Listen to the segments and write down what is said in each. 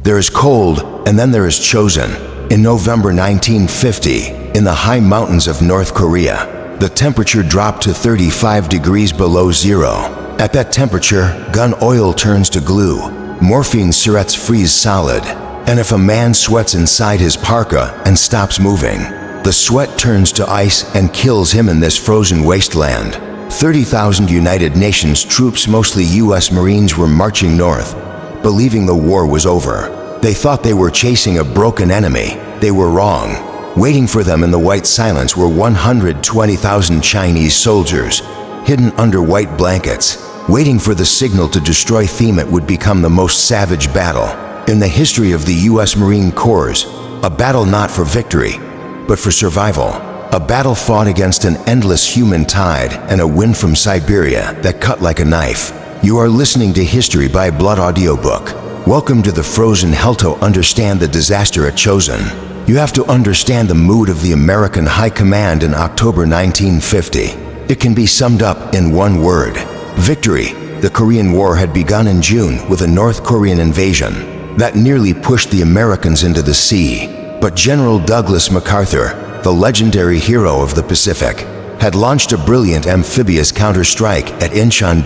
There is cold, and then there is Chosin. In November 1950, in the high mountains of North Korea, the temperature dropped to 35 degrees below zero. At that temperature, gun oil turns to glue, morphine syrettes freeze solid, and if a man sweats inside his parka and stops moving, the sweat turns to ice and kills him in this frozen wasteland. 30,000 United Nations troops, mostly U.S. Marines, were marching north, believing the war was over. They thought they were chasing a broken enemy. They were wrong. Waiting for them in the white silence were 120,000 Chinese soldiers, hidden under white blankets, waiting for the signal to destroy them. It would become the most savage battle in the history of the U.S. Marine Corps, a battle not for victory, but for survival. A battle fought against an endless human tide and a wind from Siberia that cut like a knife. You are listening to History by Blood Audiobook. Welcome to the frozen hell. To understand the disaster at Chosin, you have to understand the mood of the American High Command in October 1950. It can be summed up in one word: victory. The Korean War had begun in June with a North Korean invasion that nearly pushed the Americans into the sea. But General Douglas MacArthur, the legendary hero of the Pacific, had launched a brilliant amphibious counterstrike at Incheon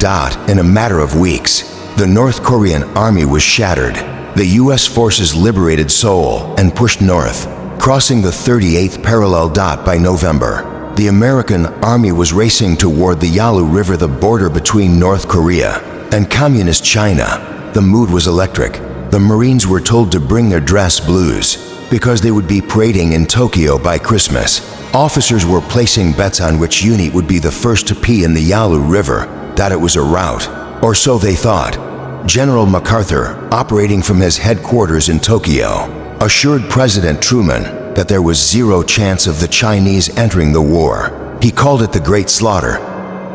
in a matter of weeks. The North Korean army was shattered. The U.S. forces liberated Seoul and pushed north, crossing the 38th parallel. By November, the American army was racing toward the Yalu River, the border between North Korea and Communist China. The mood was electric. The Marines were told to bring their dress blues because they would be parading in Tokyo by Christmas. Officers were placing bets on which unit would be the first to pee in the Yalu River. That it was a rout, or so they thought. General MacArthur, operating from his headquarters in Tokyo, assured President Truman that there was zero chance of the Chinese entering the war. He called it the Great Slaughter.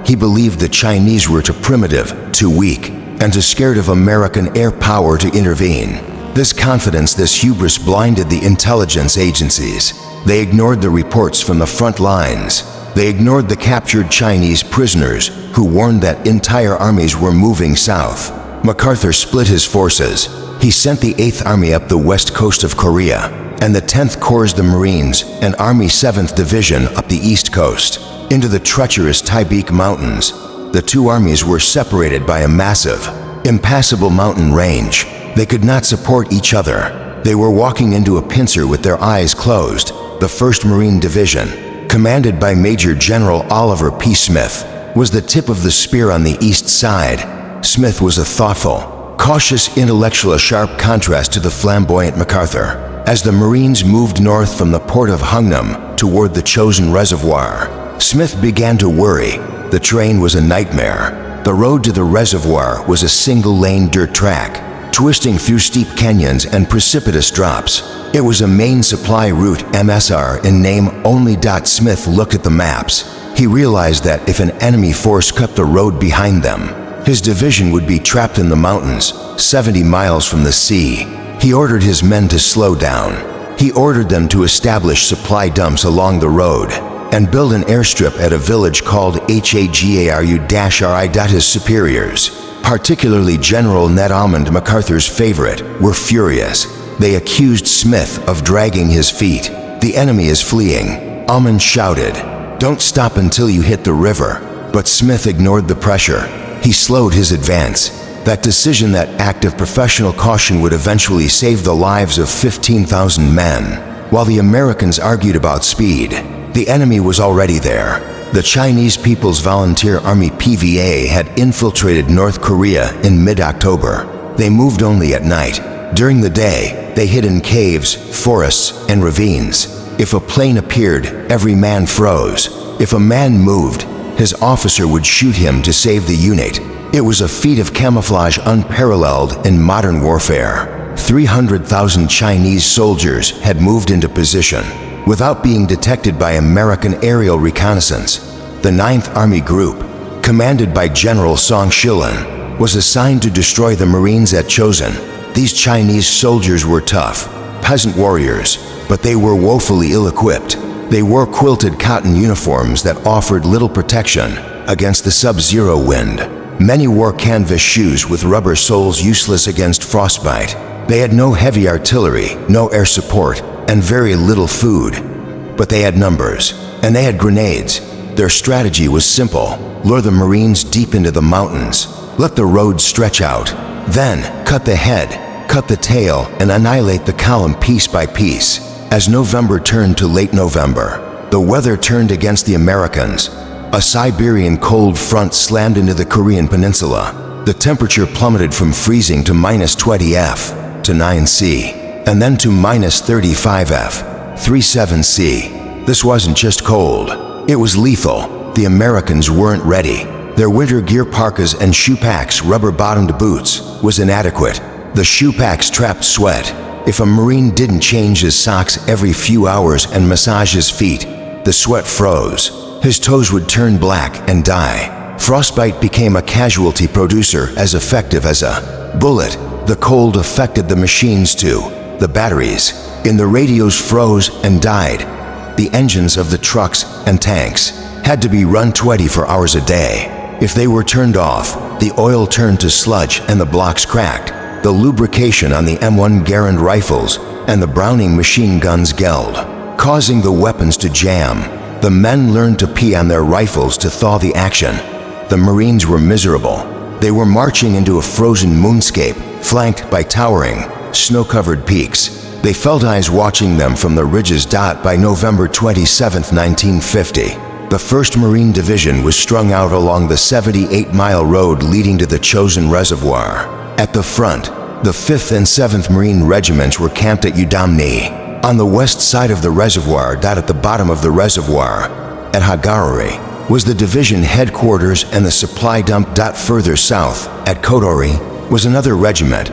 He believed the Chinese were too primitive, too weak, and too scared of American air power to intervene. This confidence, this hubris, blinded the intelligence agencies. They ignored the reports from the front lines. They ignored the captured Chinese prisoners who warned that entire armies were moving south. MacArthur split his forces. He sent the 8th Army up the west coast of Korea, and the 10th Corps, the Marines, and Army 7th Division up the east coast, into the treacherous Taebaek Mountains. The two armies were separated by a massive, impassable mountain range. They could not support each other. They were walking into a pincer with their eyes closed. The 1st Marine Division, commanded by Major General Oliver P. Smith, was the tip of the spear on the east side. Smith was a thoughtful, cautious intellectual, a sharp contrast to the flamboyant MacArthur. As the Marines moved north from the port of Hungnam toward the Chosin Reservoir, Smith began to worry. The terrain was a nightmare. The road to the reservoir was a single-lane dirt track, twisting through steep canyons and precipitous drops. It was a main supply route, MSR in name only. Smith looked at the maps. He realized that if an enemy force cut the road behind them, his division would be trapped in the mountains, 70 miles from the sea. He ordered his men to slow down. He ordered them to establish supply dumps along the road and build an airstrip at a village called Hagaru-Ri. His superiors, particularly General Ned Almond, MacArthur's favorite, were furious. They accused Smith of dragging his feet. "The enemy is fleeing," Almond shouted. "Don't stop until you hit the river." But Smith ignored the pressure. He slowed his advance. That decision, that act of professional caution, would eventually save the lives of 15,000 men. While the Americans argued about speed, the enemy was already there. The Chinese People's Volunteer Army PVA had infiltrated North Korea in mid-October. They moved only at night. During the day, they hid in caves, forests, and ravines. If a plane appeared, every man froze. If a man moved, his officer would shoot him to save the unit. It was a feat of camouflage unparalleled in modern warfare. 300,000 Chinese soldiers had moved into position without being detected by American aerial reconnaissance. The 9th Army Group, commanded by General Funchilin, was assigned to destroy the Marines at Chosin. These Chinese soldiers were tough, peasant warriors, but they were woefully ill-equipped. They wore quilted cotton uniforms that offered little protection against the sub-zero wind. Many wore canvas shoes with rubber soles, useless against frostbite. They had no heavy artillery, no air support, and very little food. But they had numbers, and they had grenades. Their strategy was simple: lure the Marines deep into the mountains, let the road stretch out, then cut the head, cut the tail, and annihilate the column piece by piece. As November turned to late November, the weather turned against the Americans. A Siberian cold front slammed into the Korean peninsula. The temperature plummeted from freezing to -20°F to 9°C, and then to -35°F, 37°C. This wasn't just cold, it was lethal. The Americans weren't ready. Their winter gear, parkas and shoe packs, rubber-bottomed boots, was inadequate. The shoe packs trapped sweat. If a Marine didn't change his socks every few hours and massage his feet, the sweat froze. His toes would turn black and die. Frostbite became a casualty producer as effective as a bullet. The cold affected the machines too. The batteries in the radios froze and died. The engines of the trucks and tanks had to be run 24 hours a day. If they were turned off, the oil turned to sludge and the blocks cracked. The lubrication on the M1 Garand rifles and the Browning machine guns gelled, causing the weapons to jam. The men learned to pee on their rifles to thaw the action. The Marines were miserable. They were marching into a frozen moonscape, flanked by towering, snow-covered peaks. They felt eyes watching them from the ridges. By November 27, 1950, the 1st Marine Division was strung out along the 78-mile road leading to the Chosin Reservoir. At the front, the 5th and 7th Marine Regiments were camped at Udamni, on the west side of the reservoir. At the bottom of the reservoir, at Hagarori, was the division headquarters and the supply dump. Further south, at Kodori, was another regiment.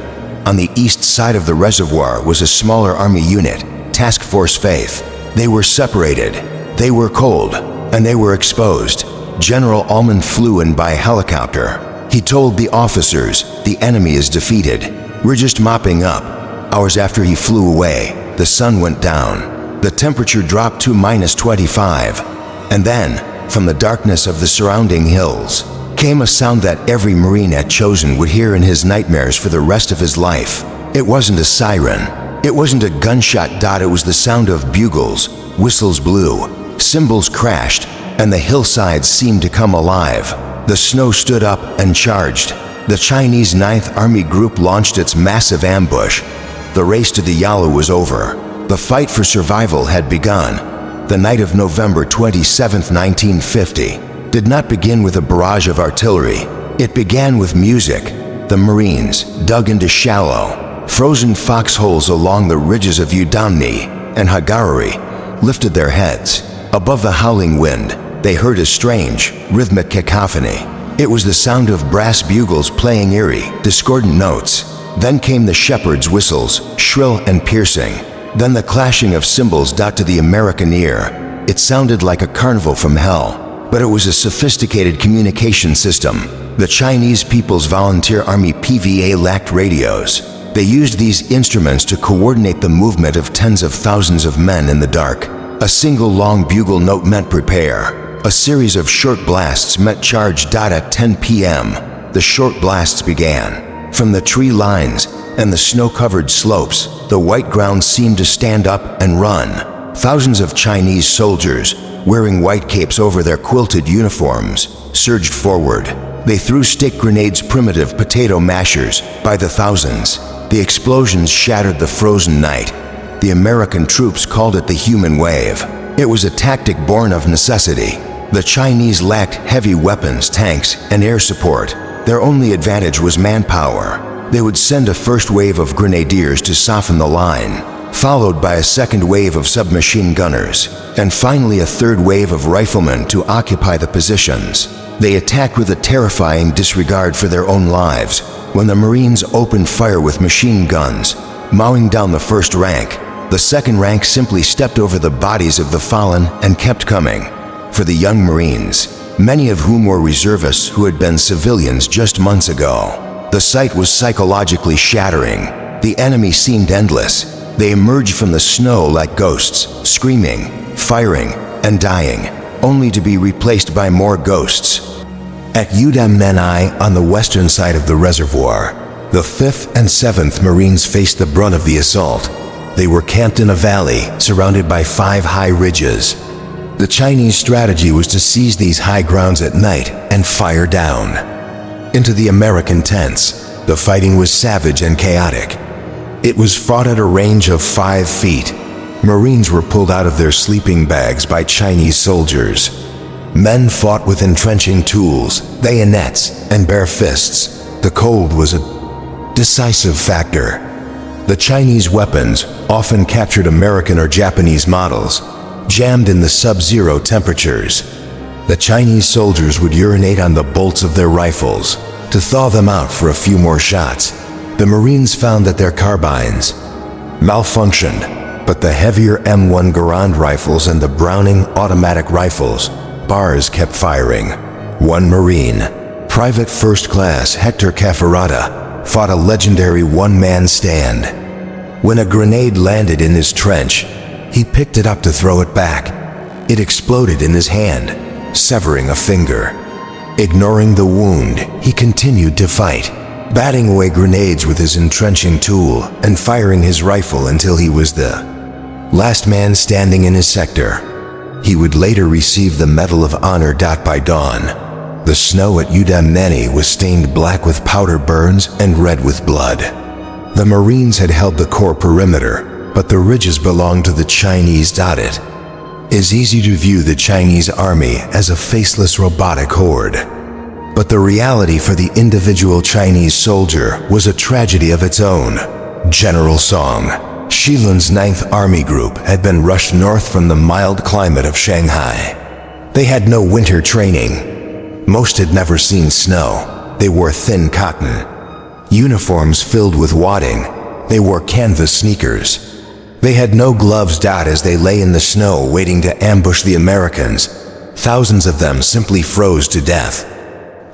On the east side of the reservoir was a smaller army unit, Task Force Faith. They were separated, they were cold, and they were exposed. General Ullman flew in by helicopter. He told the officers, "The enemy is defeated. We're just mopping up." Hours after he flew away, the sun went down. The temperature dropped to -25. And then, from the darkness of the surrounding hills, came a sound that every Marine at Chosin would hear in his nightmares for the rest of his life. It wasn't a siren. It wasn't a gunshot. It was the sound of bugles. Whistles blew, cymbals crashed, and the hillsides seemed to come alive. The snow stood up and charged. The Chinese 9th Army Group launched its massive ambush. The race to the Yalu was over. The fight for survival had begun. The night of November 27, 1950, did not begin with a barrage of artillery. It began with music. The Marines dug into shallow, frozen foxholes along the ridges of Udamni and Hagarori, lifted their heads. Above the howling wind, they heard a strange, rhythmic cacophony. It was the sound of brass bugles playing eerie, discordant notes. Then came the shepherd's whistles, shrill and piercing. Then the clashing of cymbals. To the American ear, it sounded like a carnival from hell. But it was a sophisticated communication system. The Chinese People's Volunteer Army PVA lacked radios. They used these instruments to coordinate the movement of tens of thousands of men in the dark. A single long bugle note meant prepare. A series of short blasts meant charge. At 10 p.m., the short blasts began. From the tree lines and the snow-covered slopes, the white ground seemed to stand up and run. Thousands of Chinese soldiers, wearing white capes over their quilted uniforms, surged forward. They threw stick grenades, primitive potato mashers, by the thousands. The explosions shattered the frozen night. The American troops called it the human wave. It was a tactic born of necessity. The Chinese lacked heavy weapons, tanks, and air support. Their only advantage was manpower. They would send a first wave of grenadiers to soften the line, followed by a second wave of submachine gunners, and finally a third wave of riflemen to occupy the positions. They attacked with a terrifying disregard for their own lives. When the Marines opened fire with machine guns, mowing down the first rank, the second rank simply stepped over the bodies of the fallen and kept coming. For the young Marines, many of whom were reservists who had been civilians just months ago, the sight was psychologically shattering. The enemy seemed endless. They emerged from the snow like ghosts, screaming, firing, and dying, only to be replaced by more ghosts. At Udamni, on the western side of the reservoir, The 5th and 7th Marines faced the brunt of the assault. They were camped in a valley, surrounded by 5 high ridges. The Chinese strategy was to seize these high grounds at night and fire down into the American tents. The fighting was savage and chaotic. It was fought at a range of 5 feet. Marines were pulled out of their sleeping bags by Chinese soldiers. Men fought with entrenching tools, bayonets, and bare fists. The cold was a decisive factor. The Chinese weapons, often captured American or Japanese models, jammed in the sub-zero temperatures. The Chinese soldiers would urinate on the bolts of their rifles to thaw them out for a few more shots. The Marines found that their carbines malfunctioned, but the heavier M1 Garand rifles and the Browning automatic rifles, bars, kept firing. One Marine, Private First Class Hector Cafferata, fought a legendary one-man stand. When a grenade landed in his trench, he picked it up to throw it back. It exploded in his hand, severing a finger. Ignoring the wound, he continued to fight, batting away grenades with his entrenching tool and firing his rifle until he was the last man standing in his sector. He would later receive the Medal of Honor. By dawn, the snow at Udamneni was stained black with powder burns and red with blood. The Marines had held the core perimeter, but the ridges belonged to the Chinese. It is easy to view the Chinese army as a faceless robotic horde. But the reality for the individual Chinese soldier was a tragedy of its own. General Song, Shilun's 9th Army Group, had been rushed north from the mild climate of Shanghai. They had no winter training. Most had never seen snow. They wore thin cotton uniforms filled with wadding. They wore canvas sneakers. They had no gloves. As they lay in the snow waiting to ambush the Americans, thousands of them simply froze to death.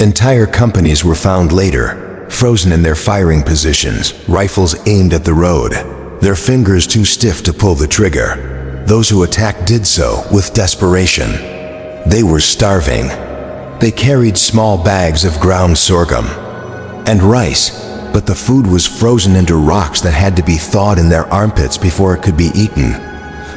Entire companies were found later, frozen in their firing positions, rifles aimed at the road, their fingers too stiff to pull the trigger. Those who attacked did so with desperation. They were starving. They carried small bags of ground sorghum and rice, but the food was frozen into rocks that had to be thawed in their armpits before it could be eaten.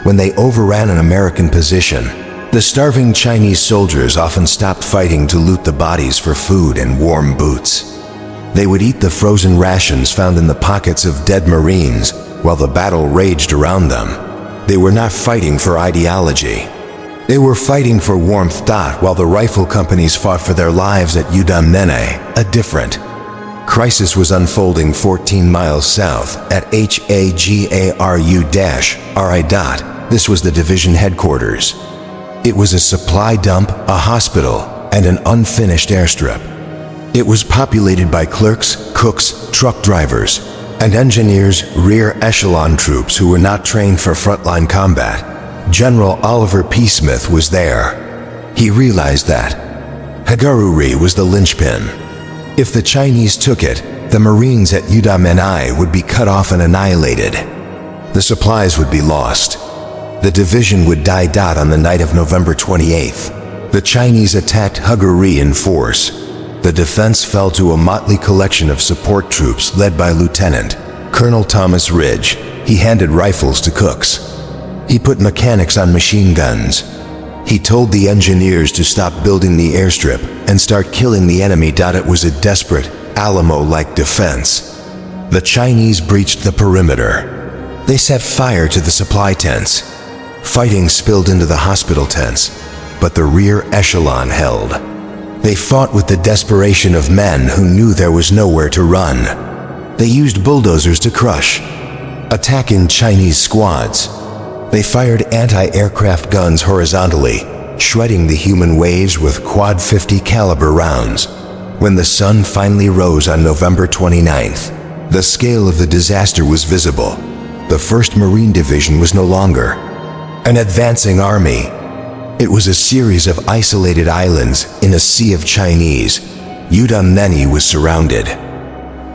When they overran an American position, the starving Chinese soldiers often stopped fighting to loot the bodies for food and warm boots. They would eat the frozen rations found in the pockets of dead Marines while the battle raged around them. They were not fighting for ideology. They were fighting for warmth. While the rifle companies fought for their lives at Udamnene, a different crisis was unfolding 14 miles south at Hagaru-Ri. This was the division headquarters. It was a supply dump, a hospital, and an unfinished airstrip. It was populated by clerks, cooks, truck drivers, and engineers, rear echelon troops who were not trained for frontline combat. General Oliver P. Smith was there. He realized that Hagaru was the linchpin. If the Chinese took it, the Marines at Udamneni would be cut off and annihilated. The supplies would be lost. The division would die. On the night of November 28th, the Chinese attacked Hagaru in force. The defense fell to a motley collection of support troops led by Lieutenant Colonel Thomas Ridge. He handed rifles to cooks. He put mechanics on machine guns. He told the engineers to stop building the airstrip and start killing the enemy. It was a desperate, Alamo-like defense. The Chinese breached the perimeter. They set fire to the supply tents. Fighting spilled into the hospital tents, but the rear echelon held. They fought with the desperation of men who knew there was nowhere to run. They used bulldozers to crush, attacking Chinese squads. They fired anti-aircraft guns horizontally, shredding the human waves with quad 50 caliber rounds. When the sun finally rose on November 29th, the scale of the disaster was visible. The 1st Marine Division was no longer an advancing army. It was a series of isolated islands in a sea of Chinese. Udamneni was surrounded.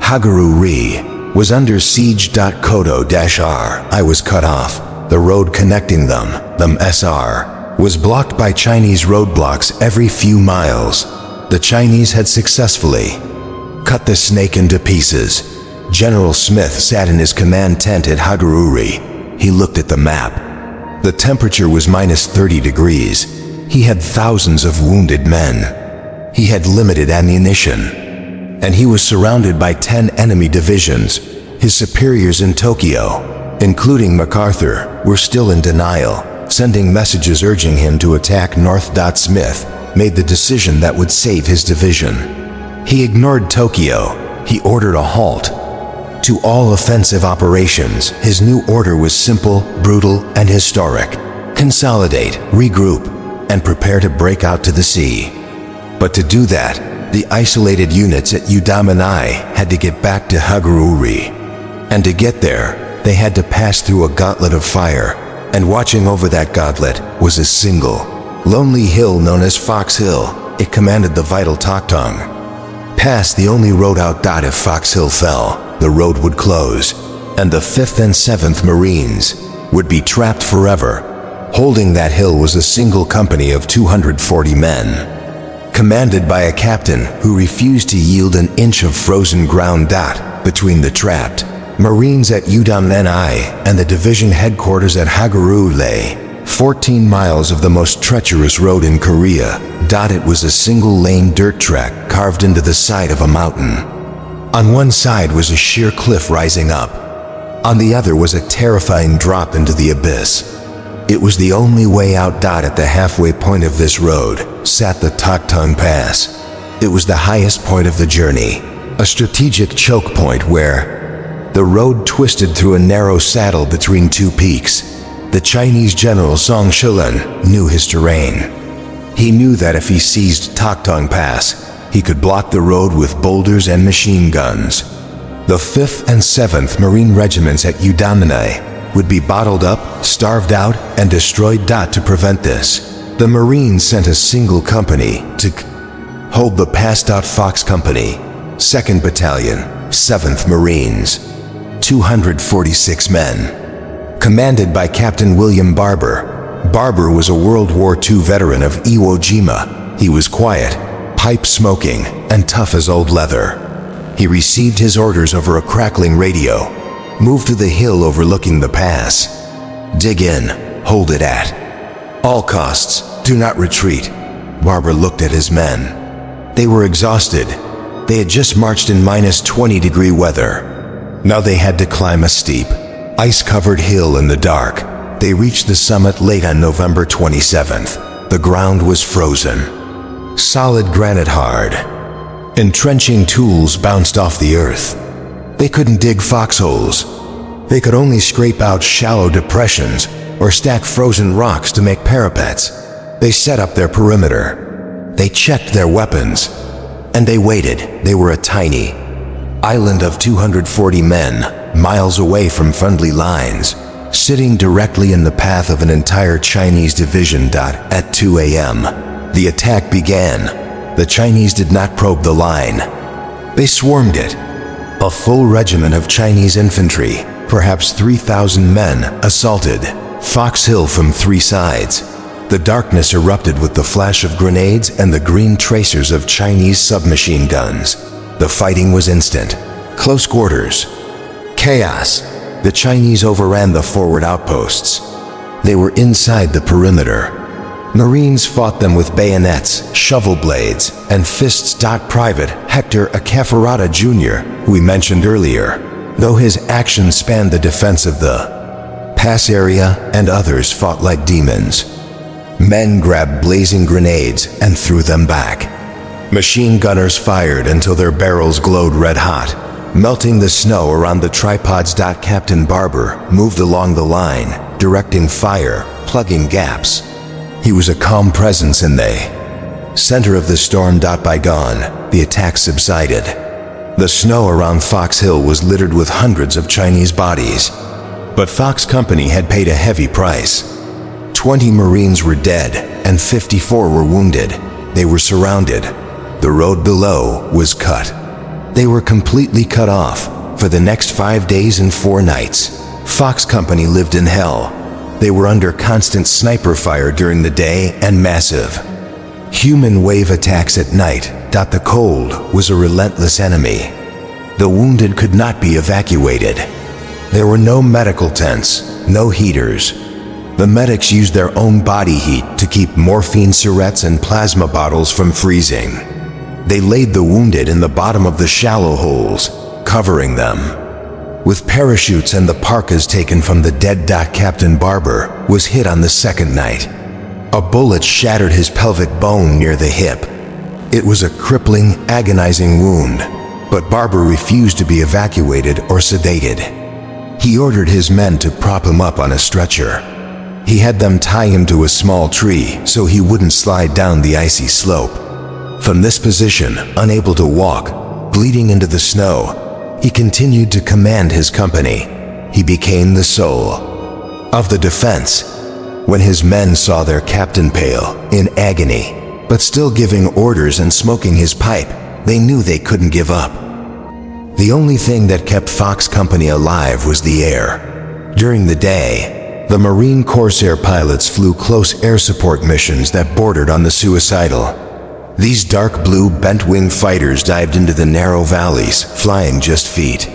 Hagaru was under siege. Kodo-R was cut off. The road connecting them, the SR, was blocked by Chinese roadblocks every few miles. The Chinese had successfully cut the snake into pieces. General Smith sat in his command tent at Hagururi. He looked at the map. The temperature was minus 30 degrees. He had thousands of wounded men. He had limited ammunition. And he was surrounded by 10 enemy divisions. His superiors in Tokyo, including MacArthur, were still in denial, sending messages urging him to attack North. Smith made the decision that would save his division. He ignored Tokyo. He ordered a halt to all offensive operations. His new order was simple, brutal, and historic. Consolidate, regroup, and prepare to break out to the sea. But to do that, the isolated units at Udamanai had to get back to Hagururi. And to get there, they had to pass through a gauntlet of fire. And watching over that gauntlet was a single, lonely hill known as Fox Hill. It commanded the vital Toktong Pass, the only road out. If Fox Hill fell, the road would close, and the 5th and 7th Marines would be trapped forever. Holding that hill was a single company of 240 men, commanded by a captain who refused to yield an inch of frozen ground. Between the trapped Marines at Udamanai and the division headquarters at Haguru lay 14 miles of the most treacherous road in Korea. It was a single-lane dirt track carved into the side of a mountain. On one side was a sheer cliff rising up. On the other was a terrifying drop into the abyss. It was the only way out. At the halfway point of this road sat the Toktong Pass. It was the highest point of the journey, a strategic choke point where the road twisted through a narrow saddle between two peaks. The Chinese general Funchilin knew his terrain. He knew that if he seized Toktong Pass, he could block the road with boulders and machine guns. The 5th and 7th Marine regiments at Udamanai would be bottled up, starved out, and destroyed. To prevent this, the Marines sent a single company to hold the pass. Fox Company, 2nd Battalion, 7th Marines, 246 men, commanded by Captain William Barber. Barber was a World War II veteran of Iwo Jima. He was quiet, pipe-smoking, and tough as old leather. He received his orders over a crackling radio. Move to the hill overlooking the pass. Dig in, hold it at all costs, do not retreat. Barber looked at his men. They were exhausted. They had just marched in minus 20-degree weather. Now they had to climb a steep, ice-covered hill in the dark. They reached the summit late on November 27th. The ground was frozen, solid granite hard. Entrenching tools bounced off the earth. They couldn't dig foxholes. They could only scrape out shallow depressions or stack frozen rocks to make parapets. They set up their perimeter. They checked their weapons. And they waited. They were a tiny island of 240 men, miles away from friendly lines, sitting directly in the path of an entire Chinese division. At 2 a.m., the attack began. The Chinese did not probe the line. They swarmed it. A full regiment of Chinese infantry, perhaps 3,000 men, assaulted Fox Hill from 3 sides. The darkness erupted with the flash of grenades and the green tracers of Chinese submachine guns. The fighting was instant. Close quarters. Chaos. The Chinese overran the forward outposts. They were inside the perimeter. Marines fought them with bayonets, shovel blades, and fists. Private Hector Acafarata Jr., who we mentioned earlier, though his actions spanned the defense of the pass area, and others fought like demons. Men grabbed blazing grenades and threw them back. Machine gunners fired until their barrels glowed red hot, melting the snow around the tripods. Captain Barber moved along the line, directing fire, plugging gaps. He was a calm presence in the center of the storm. By dawn, the attack subsided. The snow around Fox Hill was littered with hundreds of Chinese bodies. But Fox Company had paid a heavy price. 20 Marines were dead, and 54 were wounded. They were surrounded. The road below was cut. They were completely cut off. For the next 5 days and 4 nights, Fox Company lived in hell. They were under constant sniper fire during the day and massive human wave attacks at night. The cold was a relentless enemy. The wounded could not be evacuated. There were no medical tents, no heaters. The medics used their own body heat to keep morphine syrettes and plasma bottles from freezing. They laid the wounded in the bottom of the shallow holes, covering them. With parachutes and the parkas taken from the dead dock, Captain Barber was hit on the second night. A bullet shattered his pelvic bone near the hip. It was a crippling, agonizing wound, but Barber refused to be evacuated or sedated. He ordered his men to prop him up on a stretcher. He had them tie him to a small tree so he wouldn't slide down the icy slope. From this position, unable to walk, bleeding into the snow, he continued to command his company. He became the soul of the defense. When his men saw their captain pale, in agony, but still giving orders and smoking his pipe, they knew they couldn't give up. The only thing that kept Fox Company alive was the air. During the day, the Marine Corsair pilots flew close air support missions that bordered on the suicidal. These dark blue bent-wing fighters dived into the narrow valleys, flying just feet.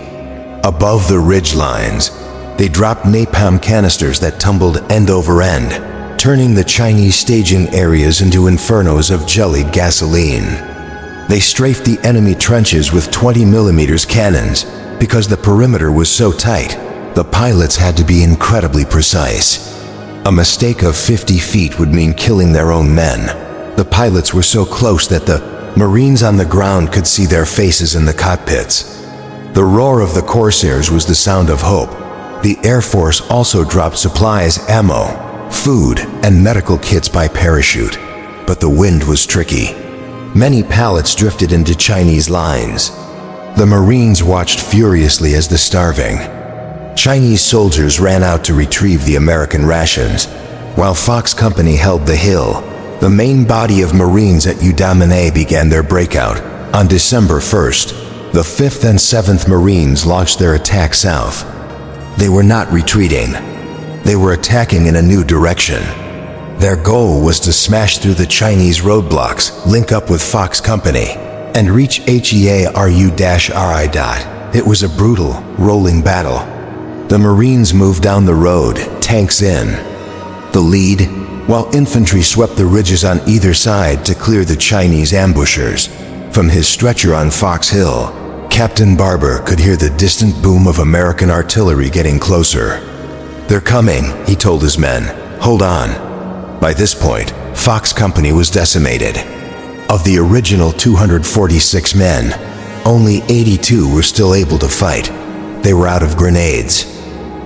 Above the ridge lines, they dropped napalm canisters that tumbled end over end, turning the Chinese staging areas into infernos of jellied gasoline. They strafed the enemy trenches with 20mm cannons. Because the perimeter was so tight, the pilots had to be incredibly precise. A mistake of 50 feet would mean killing their own men. The pilots were so close that the Marines on the ground could see their faces in the cockpits. The roar of the Corsairs was the sound of hope. The Air Force also dropped supplies, ammo, food, and medical kits by parachute. But the wind was tricky. Many pallets drifted into Chinese lines. The Marines watched furiously as the starving Chinese soldiers ran out to retrieve the American rations. While Fox Company held the hill, the main body of Marines at Udamine began their breakout. On December 1st, the 5th and 7th Marines launched their attack south. They were not retreating. They were attacking in a new direction. Their goal was to smash through the Chinese roadblocks, link up with Fox Company, and reach Hearu-ri. It was a brutal, rolling battle. The Marines moved down the road, tanks in the lead, while infantry swept the ridges on either side to clear the Chinese ambushers. From his stretcher on Fox Hill, Captain Barber could hear the distant boom of American artillery getting closer. "They're coming," he told his men. "Hold on." By this point, Fox Company was decimated. Of the original 246 men, only 82 were still able to fight. They were out of grenades.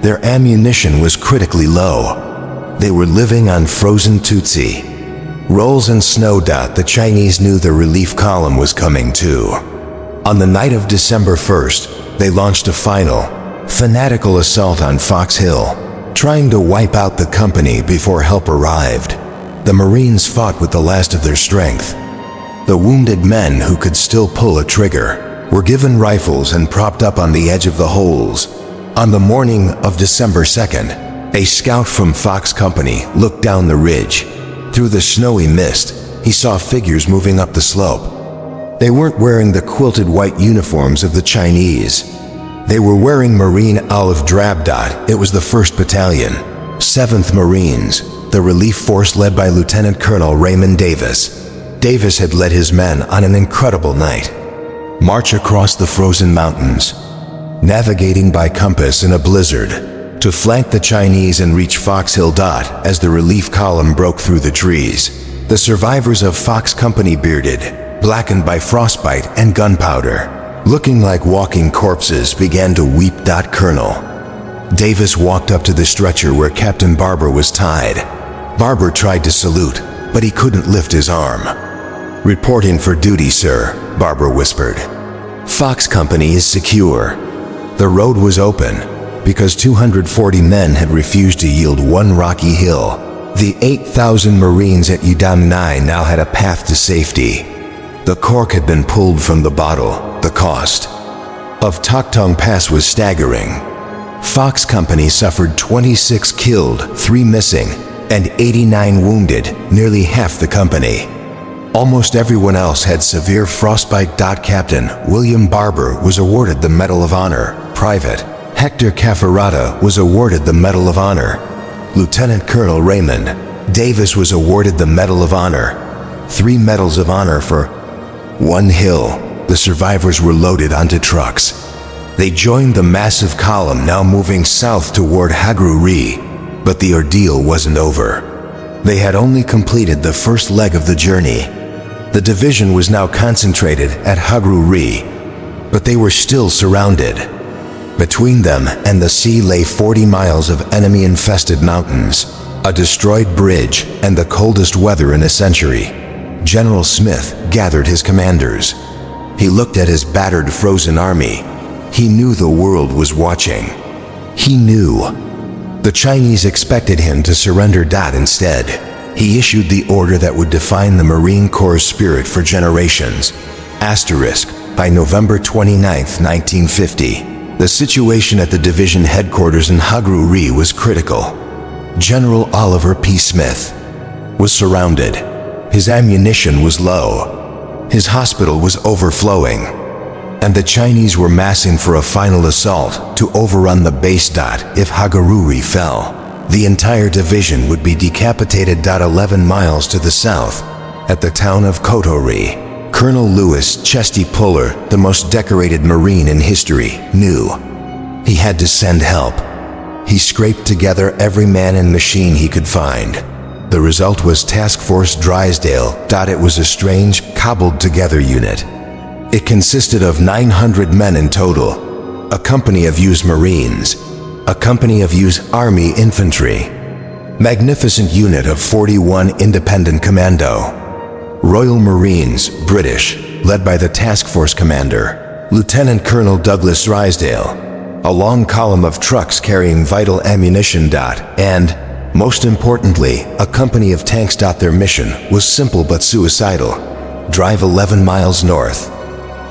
Their ammunition was critically low. They were living on frozen Tutsi rolls and snow. The Chinese knew the relief column was coming too. On the night of December 1st, they launched a final, fanatical assault on Fox Hill, trying to wipe out the company before help arrived. The Marines fought with the last of their strength. The wounded men who could still pull a trigger were given rifles and propped up on the edge of the holes. On the morning of December 2nd, a scout from Fox Company looked down the ridge. Through the snowy mist, he saw figures moving up the slope. They weren't wearing the quilted white uniforms of the Chinese. They were wearing marine olive drab. It was the 1st Battalion, 7th Marines, the relief force led by Lieutenant Colonel Raymond Davis. Davis had led his men on an incredible night march across the frozen mountains, navigating by compass in a blizzard, to flank the Chinese and reach Fox Hill. As the relief column broke through the trees, the survivors of Fox Company, bearded, blackened by frostbite and gunpowder, looking like walking corpses, began to weep. Colonel Davis walked up to the stretcher where Captain Barber was tied. Barber tried to salute, but he couldn't lift his arm. "Reporting for duty, sir," Barber whispered. "Fox Company is secure." The road was open because 240 men had refused to yield one rocky hill. The 8,000 Marines at Udamine now had a path to safety. The cork had been pulled from the bottle. The cost of Toktong Pass was staggering. Fox Company suffered 26 killed, 3 missing, and 89 wounded, nearly half the company. Almost everyone else had severe frostbite. Captain William Barber was awarded the Medal of Honor. Private Hector Cafferata was awarded the Medal of Honor. Lieutenant Colonel Raymond Davis was awarded the Medal of Honor. 3 medals of honor for one hill. The survivors were loaded onto trucks. They joined the massive column now moving south toward Hubris, but the ordeal wasn't over. They had only completed the first leg of the journey. The division was now concentrated at Hubris, but they were still surrounded. Between them and the sea lay 40 miles of enemy-infested mountains, a destroyed bridge, and the coldest weather in a century. General Smith gathered his commanders. He looked at his battered, frozen army. He knew the world was watching. He knew. The Chinese expected him to surrender. Instead, he issued the order that would define the Marine Corps' spirit for generations. By November 29, 1950, the situation at the division headquarters in Hubris was critical. General Oliver P. Smith was surrounded. His ammunition was low. His hospital was overflowing. And the Chinese were massing for a final assault to overrun the base. If Hubris fell, the entire division would be decapitated. 11 miles to the south, at the town of Kotori, Colonel Louis Chesty Puller, the most decorated Marine in history, knew he had to send help. He scraped together every man and machine he could find. The result was Task Force Drysdale. It was a strange, cobbled-together unit. It consisted of 900 men in total, a company of U.S. Marines, a company of U.S. Army Infantry, magnificent unit of 41 Independent Commando, Royal Marines, British, led by the Task Force Commander, Lieutenant Colonel Douglas Drysdale, a long column of trucks carrying vital ammunition. And, most importantly, a company of tanks. Their mission was simple but suicidal: drive 11 miles north,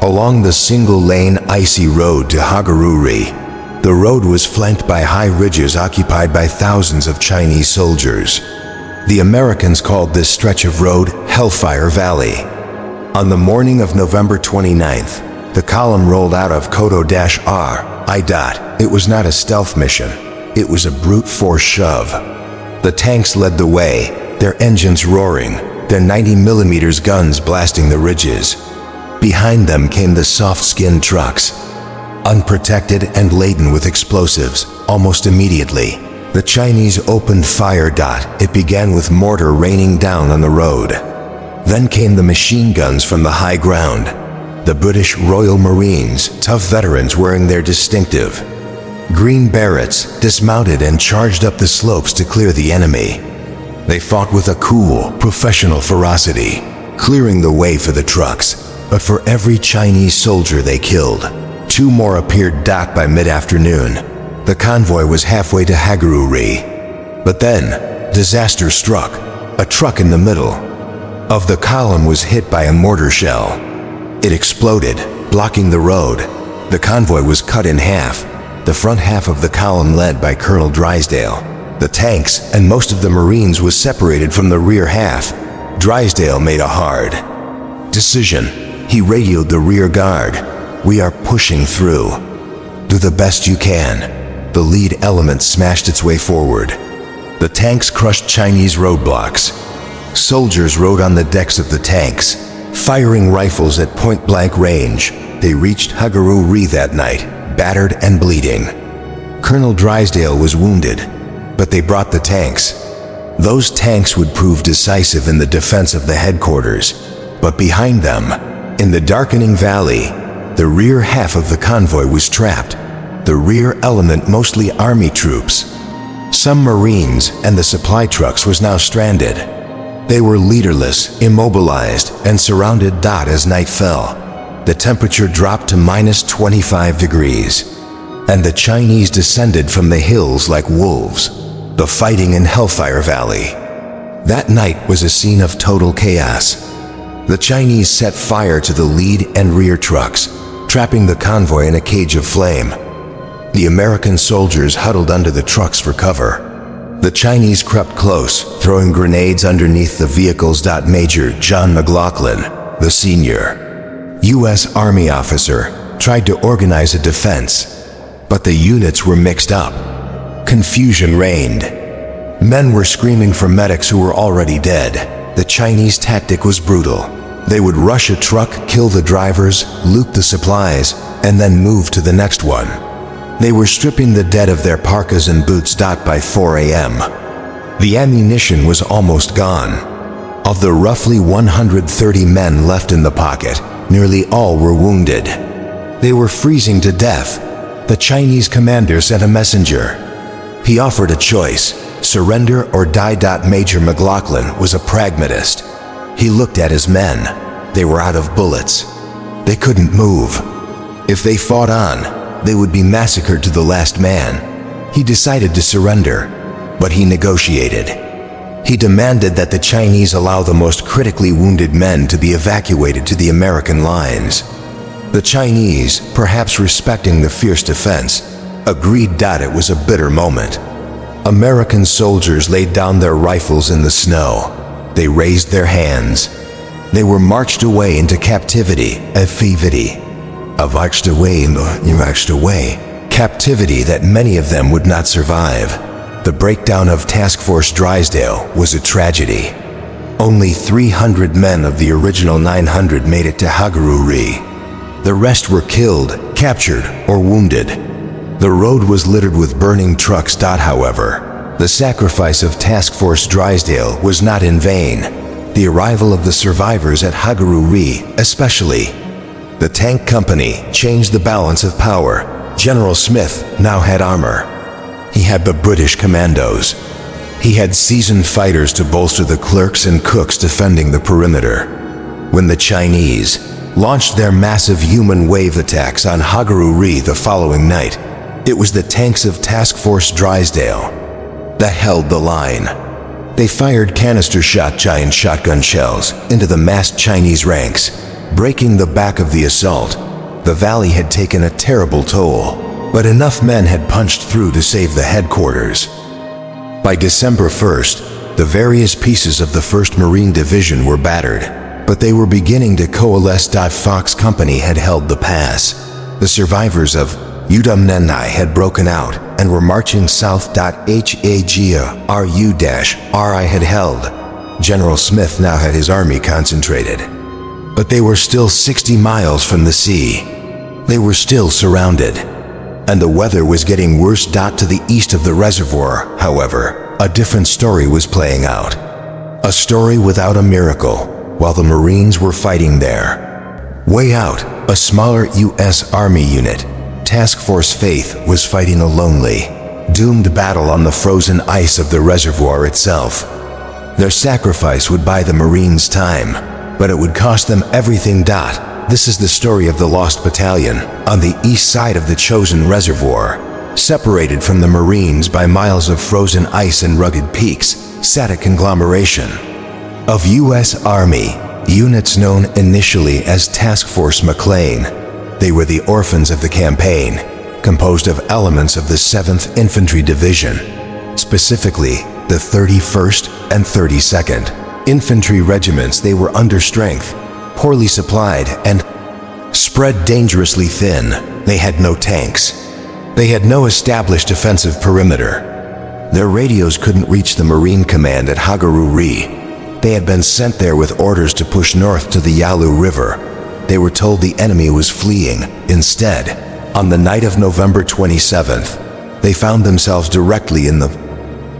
along the single-lane icy road to Hubris. The road was flanked by high ridges occupied by thousands of Chinese soldiers. The Americans called this stretch of road Hellfire Valley. On the morning of November 29th, the column rolled out of Koto-R. It was not a stealth mission. It was a brute force shove. The tanks led the way, their engines roaring, their 90mm guns blasting the ridges. Behind them came the soft-skinned trucks, unprotected and laden with explosives. Almost immediately, the Chinese opened fire. It began with mortar raining down on the road. Then came the machine guns from the high ground. The British Royal Marines, tough veterans wearing their distinctive green berets, dismounted and charged up the slopes to clear the enemy. They fought with a cool, professional ferocity, clearing the way for the trucks. But for every Chinese soldier they killed, 2 more appeared. By mid-afternoon, the convoy was halfway to Hubris. But then, disaster struck. A truck in the middle of the column was hit by a mortar shell. It exploded, blocking the road. The convoy was cut in half, the front half of the column led by Colonel Drysdale. The tanks and most of the Marines was separated from the rear half. Drysdale made a hard decision. He radioed the rear guard. "We are pushing through. Do the best you can." The lead element smashed its way forward. The tanks crushed Chinese roadblocks. Soldiers rode on the decks of the tanks, firing rifles at point-blank range. They reached Hubris that night, battered and bleeding. Colonel Drysdale was wounded, but they brought the tanks. Those tanks would prove decisive in the defense of the headquarters. But behind them, in the darkening valley, the rear half of the convoy was trapped. The rear element, mostly army troops, some Marines, and the supply trucks was now stranded. They were leaderless, immobilized, and surrounded. As night fell, the temperature dropped to -25 degrees, and the Chinese descended from the hills like wolves. The fighting in Hellfire Valley. That night was a scene of total chaos. The Chinese set fire to the lead and rear trucks, trapping the convoy in a cage of flame. The American soldiers huddled under the trucks for cover. The Chinese crept close, throwing grenades underneath the vehicles. Major John McLaughlin, the senior U.S. Army officer, tried to organize a defense, but the units were mixed up. Confusion reigned. Men were screaming for medics who were already dead. The Chinese tactic was brutal. They would rush a truck, kill the drivers, loot the supplies, and then move to the next one. They were stripping the dead of their parkas and boots. By 4 a.m., the ammunition was almost gone. Of the roughly 130 men left in the pocket, nearly all were wounded. They were freezing to death. The Chinese commander sent a messenger. He offered a choice: surrender or die. Major McLaughlin was a pragmatist. He looked at his men. They were out of bullets. They couldn't move. If they fought on, they would be massacred to the last man. He decided to surrender, but he negotiated. He demanded that the Chinese allow the most critically wounded men to be evacuated to the American lines. The Chinese, perhaps respecting the fierce defense, agreed. It was a bitter moment. American soldiers laid down their rifles in the snow. They raised their hands. They were marched away into captivity, captivity that many of them would not survive. The breakdown of Task Force Drysdale was a tragedy. Only 300 men of the original 900 made it to Hubris. The rest were killed, captured, or wounded. The road was littered with burning trucks. However, the sacrifice of Task Force Drysdale was not in vain. The arrival of the survivors at Hubris, especially the tank company, changed the balance of power. General Smith now had armor. He had the British commandos. He had seasoned fighters to bolster the clerks and cooks defending the perimeter. When the Chinese launched their massive human wave attacks on Hubris the following night, it was the tanks of Task Force Drysdale that held the line. They fired canister shot giant shotgun shells into the massed Chinese ranks, breaking the back of the assault. The valley had taken a terrible toll, but enough men had punched through to save the headquarters. By December 1st, the various pieces of the 1st Marine Division were battered, but they were beginning to coalesce. Fox Company had held the pass. The survivors of Udumnenai had broken out and were marching south. Hagu-Ri had held. General Smith now had his army concentrated. But they were still 60 miles from the sea. They were still surrounded. And the weather was getting worse. To the east of the reservoir, however, a different story was playing out. A story without a miracle, while the Marines were fighting there. Way out, a smaller U.S. Army unit, Task Force Faith, was fighting a lonely, doomed battle on the frozen ice of the reservoir itself. Their sacrifice would buy the Marines time, but it would cost them everything. This is the story of the Lost Battalion on the east side of the Chosin Reservoir. Separated from the Marines by miles of frozen ice and rugged peaks, sat a conglomeration of U.S. Army units known initially as Task Force McLean. They were the orphans of the campaign, composed of elements of the 7th Infantry Division, specifically the 31st and 32nd Infantry Regiments. They were under strength, poorly supplied, and spread dangerously thin. They had no tanks. They had no established defensive perimeter. Their radios couldn't reach the Marine Command at Hubris. They had been sent there with orders to push north to the Yalu River. They were told the enemy was fleeing. Instead, on the night of November 27th, they found themselves directly in the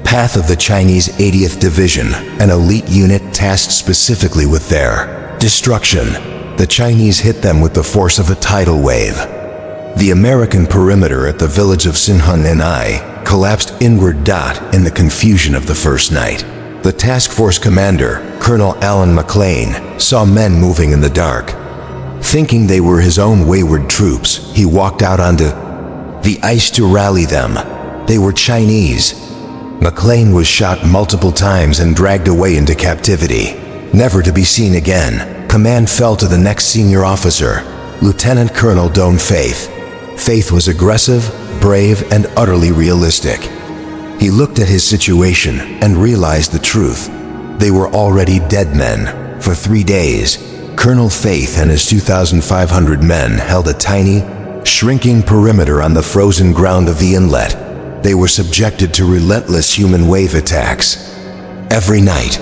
path of the Chinese 80th Division, an elite unit tasked specifically with their destruction. The Chinese hit them with the force of a tidal wave. The American perimeter at the village of Hungnam collapsed inward. In the confusion of the first night, the task force commander, Colonel Alan McLean, saw men moving in the dark. Thinking they were his own wayward troops, he walked out onto the ice to rally them. They were Chinese. McLean was shot multiple times and dragged away into captivity, never to be seen again. Command fell to the next senior officer, Lieutenant Colonel Don Faith. Faith was aggressive, brave, and utterly realistic. He looked at his situation and realized the truth. They were already dead men. For 3 days, Colonel Faith and his 2,500 men held a tiny, shrinking perimeter on the frozen ground of the inlet. They were subjected to relentless human wave attacks. Every night,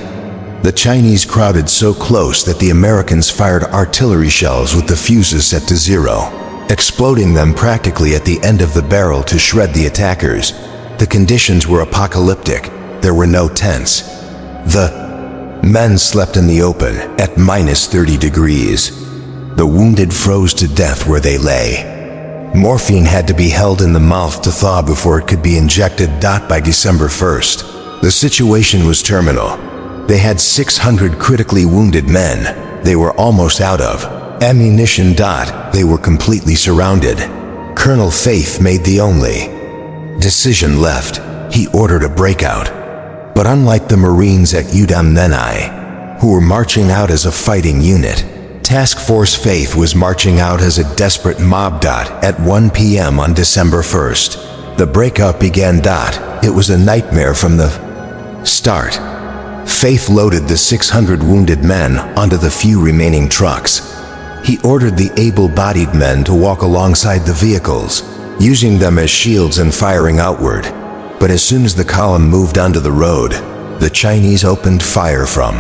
the Chinese crowded so close that the Americans fired artillery shells with the fuses set to 0, exploding them practically at the end of the barrel to shred the attackers. The conditions were apocalyptic. There were no tents. The men slept in the open at minus 30 degrees. The wounded froze to death where they lay. Morphine had to be held in the mouth to thaw before it could be injected. By December 1st, the situation was terminal. They had 600 critically wounded men. They were almost out of ammunition. They were completely surrounded. Colonel Faith made the only decision left. He ordered a breakout. But unlike the Marines at Udam-Nenai, who were marching out as a fighting unit, Task Force Faith was marching out as a desperate mob. At 1 p.m. on December 1st, the breakout began. It was a nightmare from the start. Faith loaded the 600 wounded men onto the few remaining trucks. He ordered the able-bodied men to walk alongside the vehicles, using them as shields and firing outward. But as soon as the column moved onto the road, the Chinese opened fire from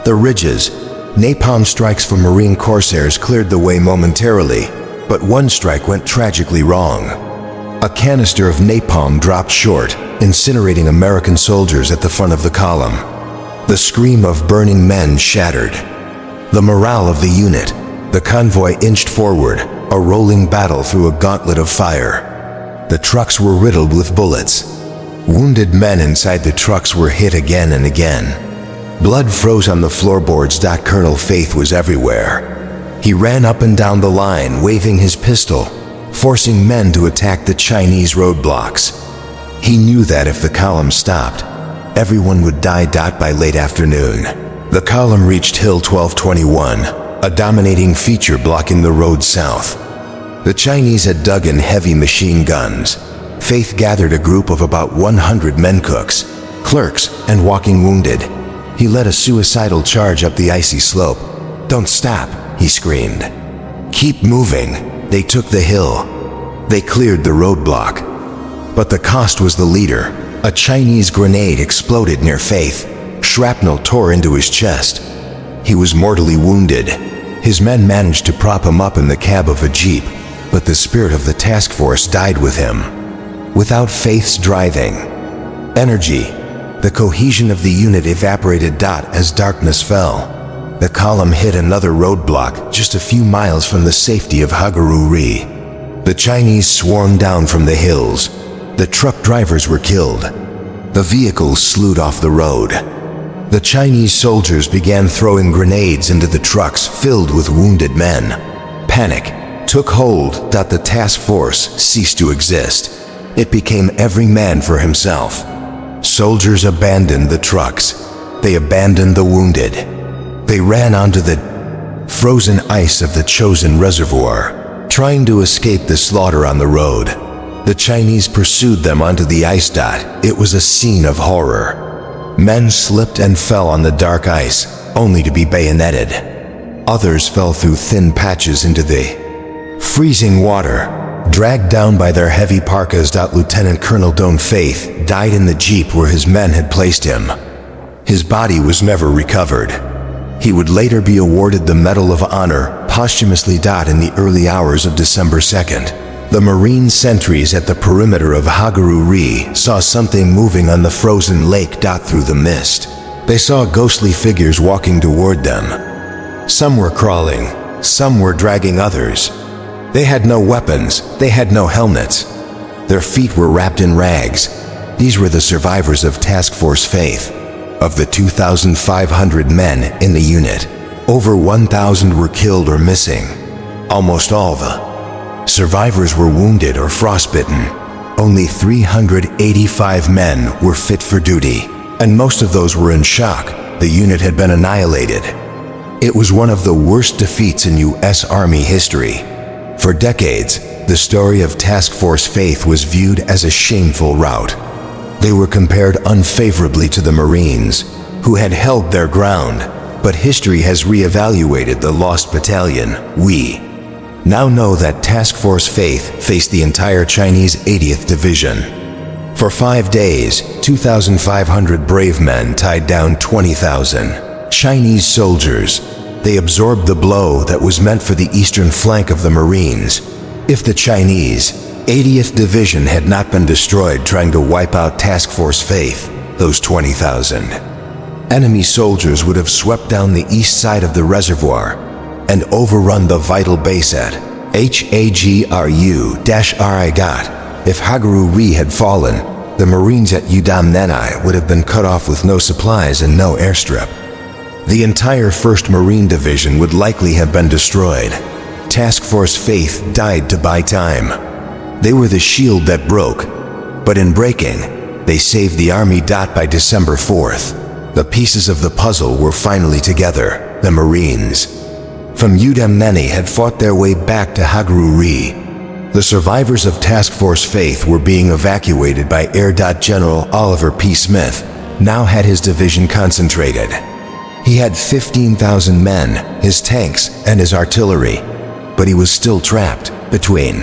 the ridges. Napalm strikes from Marine Corsairs cleared the way momentarily, but one strike went tragically wrong. A canister of napalm dropped short, incinerating American soldiers at the front of the column. The scream of burning men shattered the morale of the unit. The convoy inched forward, a rolling battle through a gauntlet of fire. The trucks were riddled with bullets. Wounded men inside the trucks were hit again and again. Blood froze on the floorboards. Colonel Faith was everywhere. He ran up and down the line, waving his pistol, forcing men to attack the Chinese roadblocks. He knew that if the column stopped, everyone would die. By late afternoon, the column reached Hill 1221, a dominating feature blocking the road south. The Chinese had dug in heavy machine guns. Faith gathered a group of about 100 men, cooks, clerks, and walking wounded. He led a suicidal charge up the icy slope. "Don't stop," he screamed. "Keep moving." They took the hill. They cleared the roadblock. But the cost was the leader. A Chinese grenade exploded near Faith. Shrapnel tore into his chest. He was mortally wounded. His men managed to prop him up in the cab of a jeep, but the spirit of the task force died with him. Without Faith's driving energy, the cohesion of the unit evaporated. As darkness fell, the column hit another roadblock just a few miles from the safety of Haguru-ri. The Chinese swarmed down from the hills. The truck drivers were killed. The vehicles slewed off the road. The Chinese soldiers began throwing grenades into the trucks filled with wounded men. Panic took hold. The task force ceased to exist. It became every man for himself. Soldiers abandoned the trucks. They abandoned the wounded. They ran onto the frozen ice of the Chosin Reservoir, trying to escape the slaughter on the road. The Chinese pursued them onto the ice. It was a scene of horror. Men slipped and fell on the dark ice, only to be bayoneted. Others fell through thin patches into the freezing water, dragged down by their heavy parkas. Lieutenant Colonel Don Faith died in the jeep where his men had placed him. His body was never recovered. He would later be awarded the Medal of Honor posthumously. In the early hours of December 2nd, the Marine sentries at the perimeter of Haguru-ri saw something moving on the frozen lake. Through the mist, they saw ghostly figures walking toward them. Some were crawling, some were dragging others. They had no weapons, they had no helmets. Their feet were wrapped in rags. These were the survivors of Task Force Faith. Of the 2,500 men in the unit, over 1,000 were killed or missing. Almost all the survivors were wounded or frostbitten. Only 385 men were fit for duty, and most of those were in shock. The unit had been annihilated. It was one of the worst defeats in U.S. Army history. For decades, the story of Task Force Faith was viewed as a shameful rout. They were compared unfavorably to the Marines, who had held their ground, but history has re-evaluated the Lost Battalion. We now know that Task Force Faith faced the entire Chinese 80th Division. For 5 days, 2,500 brave men tied down 20,000 Chinese soldiers. They absorbed the blow that was meant for the eastern flank of the Marines. If the Chinese 80th Division had not been destroyed trying to wipe out Task Force Faith, those 20,000 enemy soldiers would have swept down the east side of the reservoir and overrun the vital base at Hagru-Ri. If Hagru-Ri had fallen, the Marines at Udam-Nenai would have been cut off with no supplies and no airstrip. The entire 1st Marine Division would likely have been destroyed. Task Force Faith died to buy time. They were the shield that broke, but in breaking, they saved the army. By December 4th, the pieces of the puzzle were finally together. The Marines from Udam-Nenai had fought their way back to Hagru-Ri. The survivors of Task Force Faith were being evacuated by Air. General Oliver P. Smith now had his division concentrated. He had 15,000 men, his tanks, and his artillery, but he was still trapped between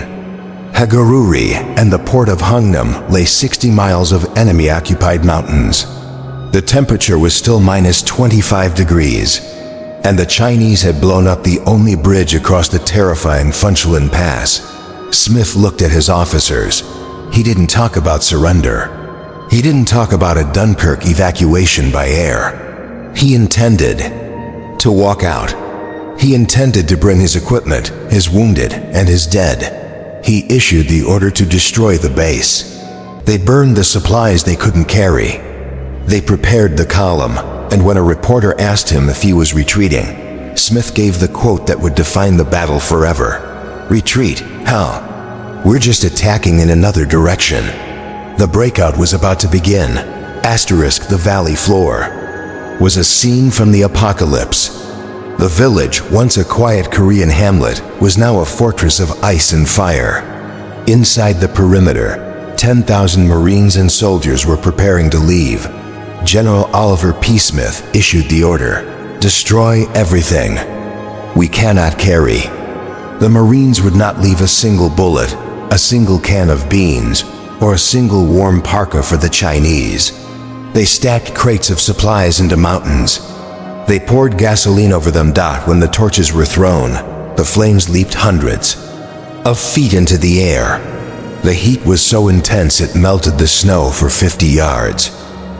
Hagru-Ri and the port of Hungnam lay 60 miles of enemy-occupied mountains. The temperature was still minus 25 degrees, and the Chinese had blown up the only bridge across the terrifying Funchilin Pass. Smith looked at his officers. He didn't talk about surrender. He didn't talk about a Dunkirk evacuation by air. He intended to walk out. He intended to bring his equipment, his wounded, and his dead. He issued the order to destroy the base. They burned the supplies they couldn't carry. They prepared the column, and when a reporter asked him if he was retreating, Smith gave the quote that would define the battle forever. "Retreat? How? We're just attacking in another direction." The breakout was about to begin. The valley floor was a scene from the apocalypse. The village, once a quiet Korean hamlet, was now a fortress of ice and fire. Inside the perimeter, 10,000 Marines and soldiers were preparing to leave. General Oliver P. Smith issued the order, "Destroy everything we cannot carry." The Marines would not leave a single bullet, a single can of beans, or a single warm parka for the Chinese. They stacked crates of supplies into mountains. They poured gasoline over them. When the torches were thrown, the flames leaped hundreds of feet into the air. The heat was so intense it melted the snow for 50 yards.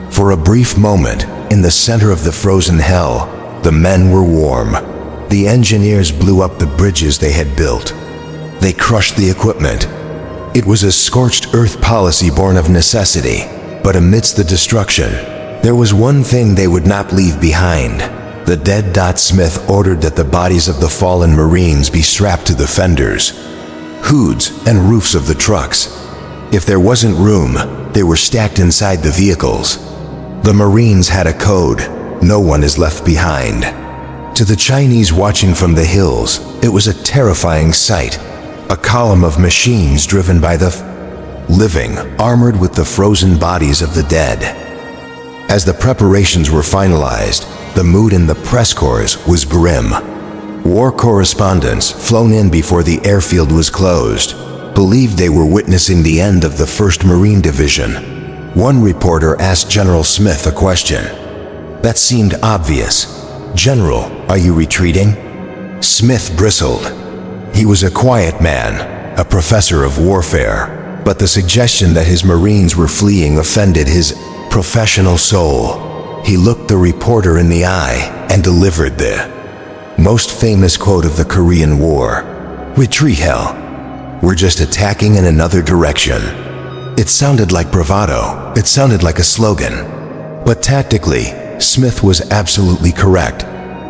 For a brief moment, in the center of the frozen hell, the men were warm. The engineers blew up the bridges they had built. They crushed the equipment. It was a scorched earth policy born of necessity. But amidst the destruction, there was one thing they would not leave behind. The dead. Smith ordered that the bodies of the fallen Marines be strapped to the fenders, hoods, and roofs of the trucks. If there wasn't room, they were stacked inside the vehicles. The Marines had a code: no one is left behind. To the Chinese watching from the hills, it was a terrifying sight. A column of machines driven by the living, armored with the frozen bodies of the dead. As the preparations were finalized, the mood in the press corps was grim. War correspondents, flown in before the airfield was closed, believed they were witnessing the end of the 1st Marine Division. One reporter asked General Smith a question that seemed obvious. "General, are you retreating?" Smith bristled. He was a quiet man, a professor of warfare, but the suggestion that his Marines were fleeing offended his professional soul. He looked the reporter in the eye and delivered the most famous quote of the Korean War: "Retreat, hell. We're just attacking in another direction." It sounded like bravado. It sounded like a slogan. But tactically, Smith was absolutely correct.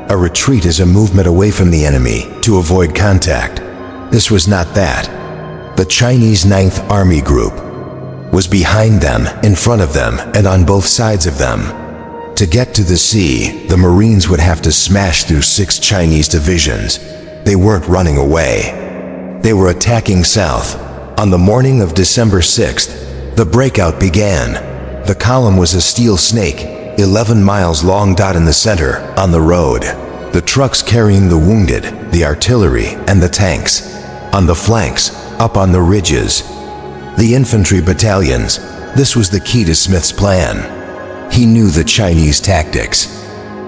A retreat is a movement away from the enemy to avoid contact. This was not that. The Chinese 9th Army Group was behind them, in front of them, and on both sides of them. To get to the sea, the Marines would have to smash through 6 Chinese divisions. They weren't running away. They were attacking south. On the morning of December 6th, the breakout began. the column was a steel snake, 11 miles long. In the center, on the road, the trucks carrying the wounded, the artillery, and the tanks. On the flanks, up on the ridges, the infantry battalions. This was the key to Smith's plan. He knew the Chinese tactics.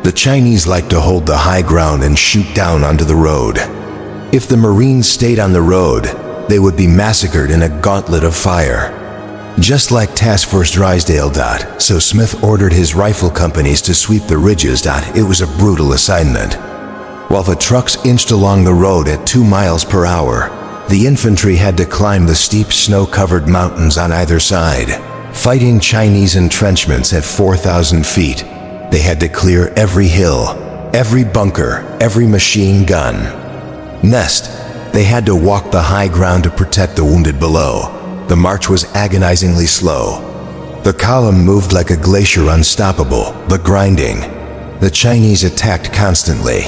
The Chinese liked to hold the high ground and shoot down onto the road. If the Marines stayed on the road, they would be massacred in a gauntlet of fire. Just like Task Force Drysdale. So Smith ordered his rifle companies to sweep the ridges. It was a brutal assignment. While the trucks inched along the road at 2 miles per hour, the infantry had to climb the steep snow-covered mountains on either side. Fighting Chinese entrenchments at 4,000 feet, they had to clear every hill, every bunker, every machine gun nest. They had to walk the high ground to protect the wounded below. The march was agonizingly slow. The column moved like a glacier, unstoppable, but grinding. The Chinese attacked constantly.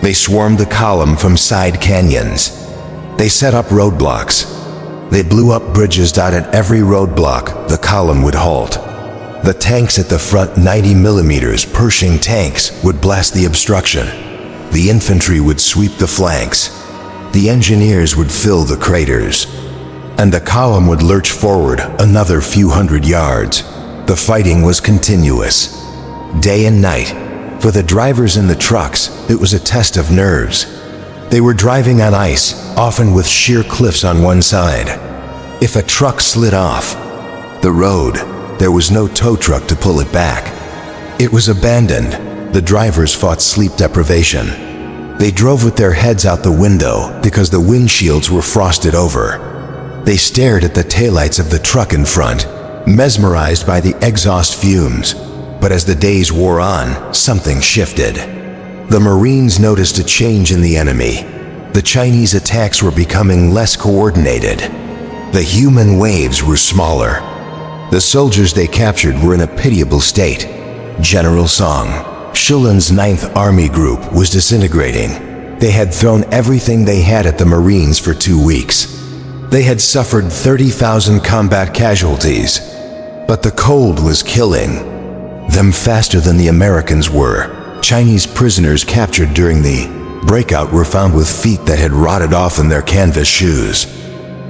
They swarmed the column from side canyons. They set up roadblocks. They blew up bridges. At every roadblock, the column would halt. The tanks at the front, 90mm Pershing tanks, would blast the obstruction. The infantry would sweep the flanks. The engineers would fill the craters. And the column would lurch forward another few hundred yards. The fighting was continuous, day and night. For the drivers in the trucks, it was a test of nerves. They were driving on ice, often with sheer cliffs on one side. If a truck slid off the road, there was no tow truck to pull it back. It was abandoned. The drivers fought sleep deprivation. They drove with their heads out the window because the windshields were frosted over. They stared at the taillights of the truck in front, mesmerized by the exhaust fumes. But as the days wore on, something shifted. The Marines noticed a change in the enemy. The Chinese attacks were becoming less coordinated. The human waves were smaller. The soldiers they captured were in a pitiable state. General Song, Shilin's 9th Army Group, was disintegrating. They had thrown everything they had at the Marines for 2 weeks. They had suffered 30,000 combat casualties, but the cold was killing them faster than the Americans were. Chinese prisoners captured during the Breakout were found with feet that had rotted off in their canvas shoes.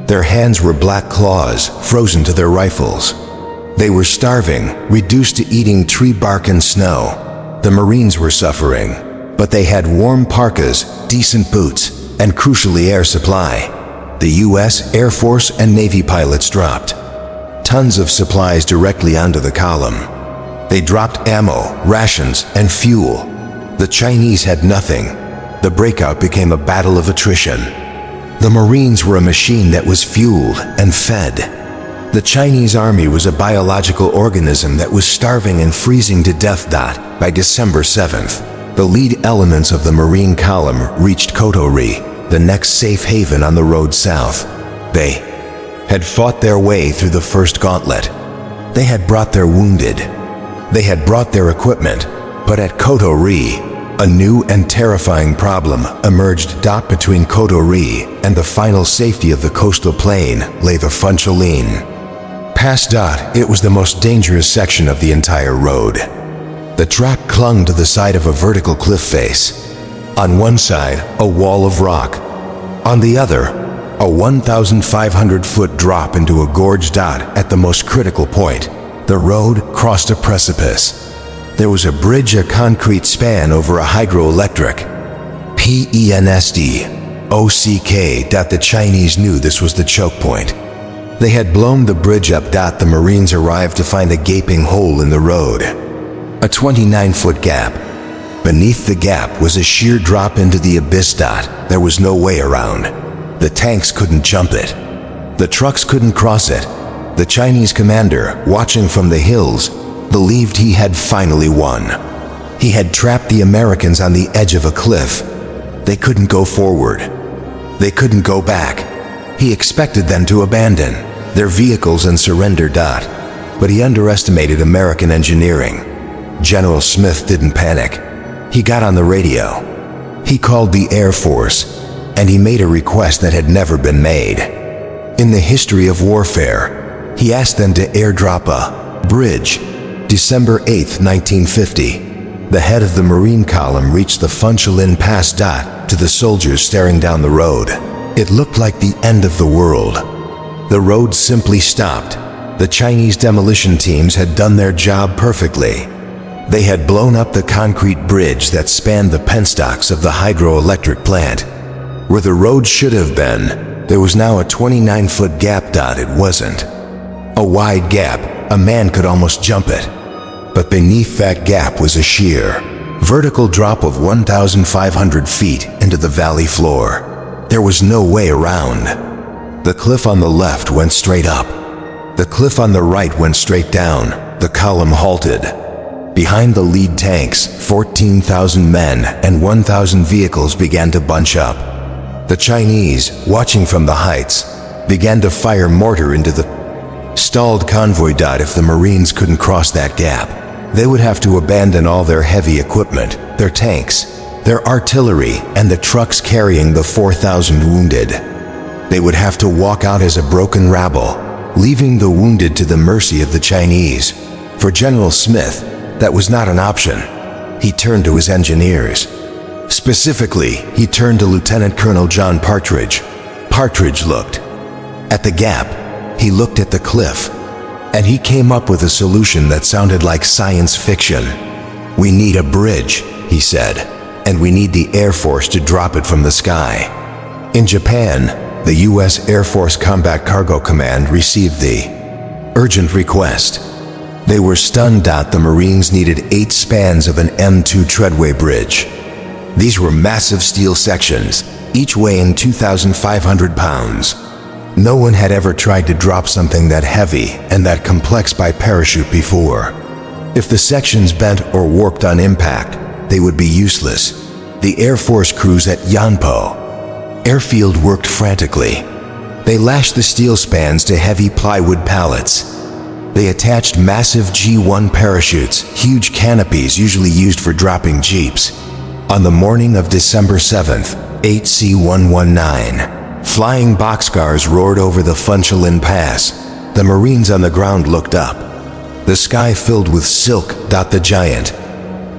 Their hands were black claws, frozen to their rifles. They were starving, reduced to eating tree bark and snow. The Marines were suffering, but they had warm parkas, decent boots, and crucially air supply. The U.S. Air Force and Navy pilots dropped tons of supplies directly onto the column. They dropped ammo, rations, and fuel. The Chinese had nothing. The Breakout became a battle of attrition. The Marines were a machine that was fueled and fed. The Chinese army was a biological organism that was starving and freezing to death. By December 7th, the lead elements of the Marine column reached Kotori, the next safe haven on the road south. They had fought their way through the first gauntlet. They had brought their wounded. They had brought their equipment. But at Kotori, a new and terrifying problem emerged. Between Kotori and the final safety of the coastal plain lay the Funchilin Pass. It was the most dangerous section of the entire road. The track clung to the side of a vertical cliff face. On one side, a wall of rock. On the other, a 1,500-foot drop into a gorge. At the most critical point, the road crossed a precipice. There was a bridge, a concrete span over a hydroelectric PENSD-OCK. The Chinese knew this was the choke point. They had blown the bridge up. The Marines arrived to find a gaping hole in the road, a 29-foot gap. Beneath the gap was a sheer drop into the abyss. There was no way around. The tanks couldn't jump it. The trucks couldn't cross it. The Chinese commander, watching from the hills, believed he had finally won. He had trapped the Americans on the edge of a cliff. They couldn't go forward. They couldn't go back. He expected them to abandon their vehicles and surrender. But he underestimated American engineering. General Smith didn't panic. He got on the radio. He called the Air Force, and he made a request that had never been made in the history of warfare. He asked them to airdrop a Bridge, December 8, 1950. The head of the Marine column reached the Funchilin Pass. To the soldiers staring down the road, it looked like the end of the world. The road simply stopped. The Chinese demolition teams had done their job perfectly. They had blown up the concrete bridge that spanned the penstocks of the hydroelectric plant. Where the road should have been, there was now a 29-foot gap. It wasn't a wide gap, a man could almost jump it. But beneath that gap was a sheer, vertical drop of 1,500 feet into the valley floor. There was no way around. The cliff on the left went straight up. The cliff on the right went straight down. The column halted. Behind the lead tanks, 14,000 men and 1,000 vehicles began to bunch up. The Chinese, watching from the heights, began to fire mortar into the stalled convoy. If the Marines couldn't cross that gap, they would have to abandon all their heavy equipment, their tanks, their artillery, and the trucks carrying the 4,000 wounded. They would have to walk out as a broken rabble, leaving the wounded to the mercy of the Chinese. For General Smith, that was not an option. He turned to his engineers. Specifically, he turned to Lieutenant Colonel John Partridge. Partridge looked at the gap, he looked at the cliff, and he came up with a solution that sounded like science fiction. "We need a bridge," he said, "and we need the Air Force to drop it from the sky." In Japan, the U.S. Air Force Combat Cargo Command received the urgent request. They were stunned. The Marines needed 8 spans of an M2 treadway bridge. These were massive steel sections, each weighing 2,500 pounds. No one had ever tried to drop something that heavy and that complex by parachute before. If the sections bent or warped on impact, they would be useless. The Air Force crews at Yanpo airfield worked frantically. They lashed the steel spans to heavy plywood pallets. They attached massive G1 parachutes, huge canopies usually used for dropping jeeps. On the morning of December 7th, 8C119, flying boxcars roared over the Funchilin Pass. The Marines on the ground looked up. The sky filled with silk. The giant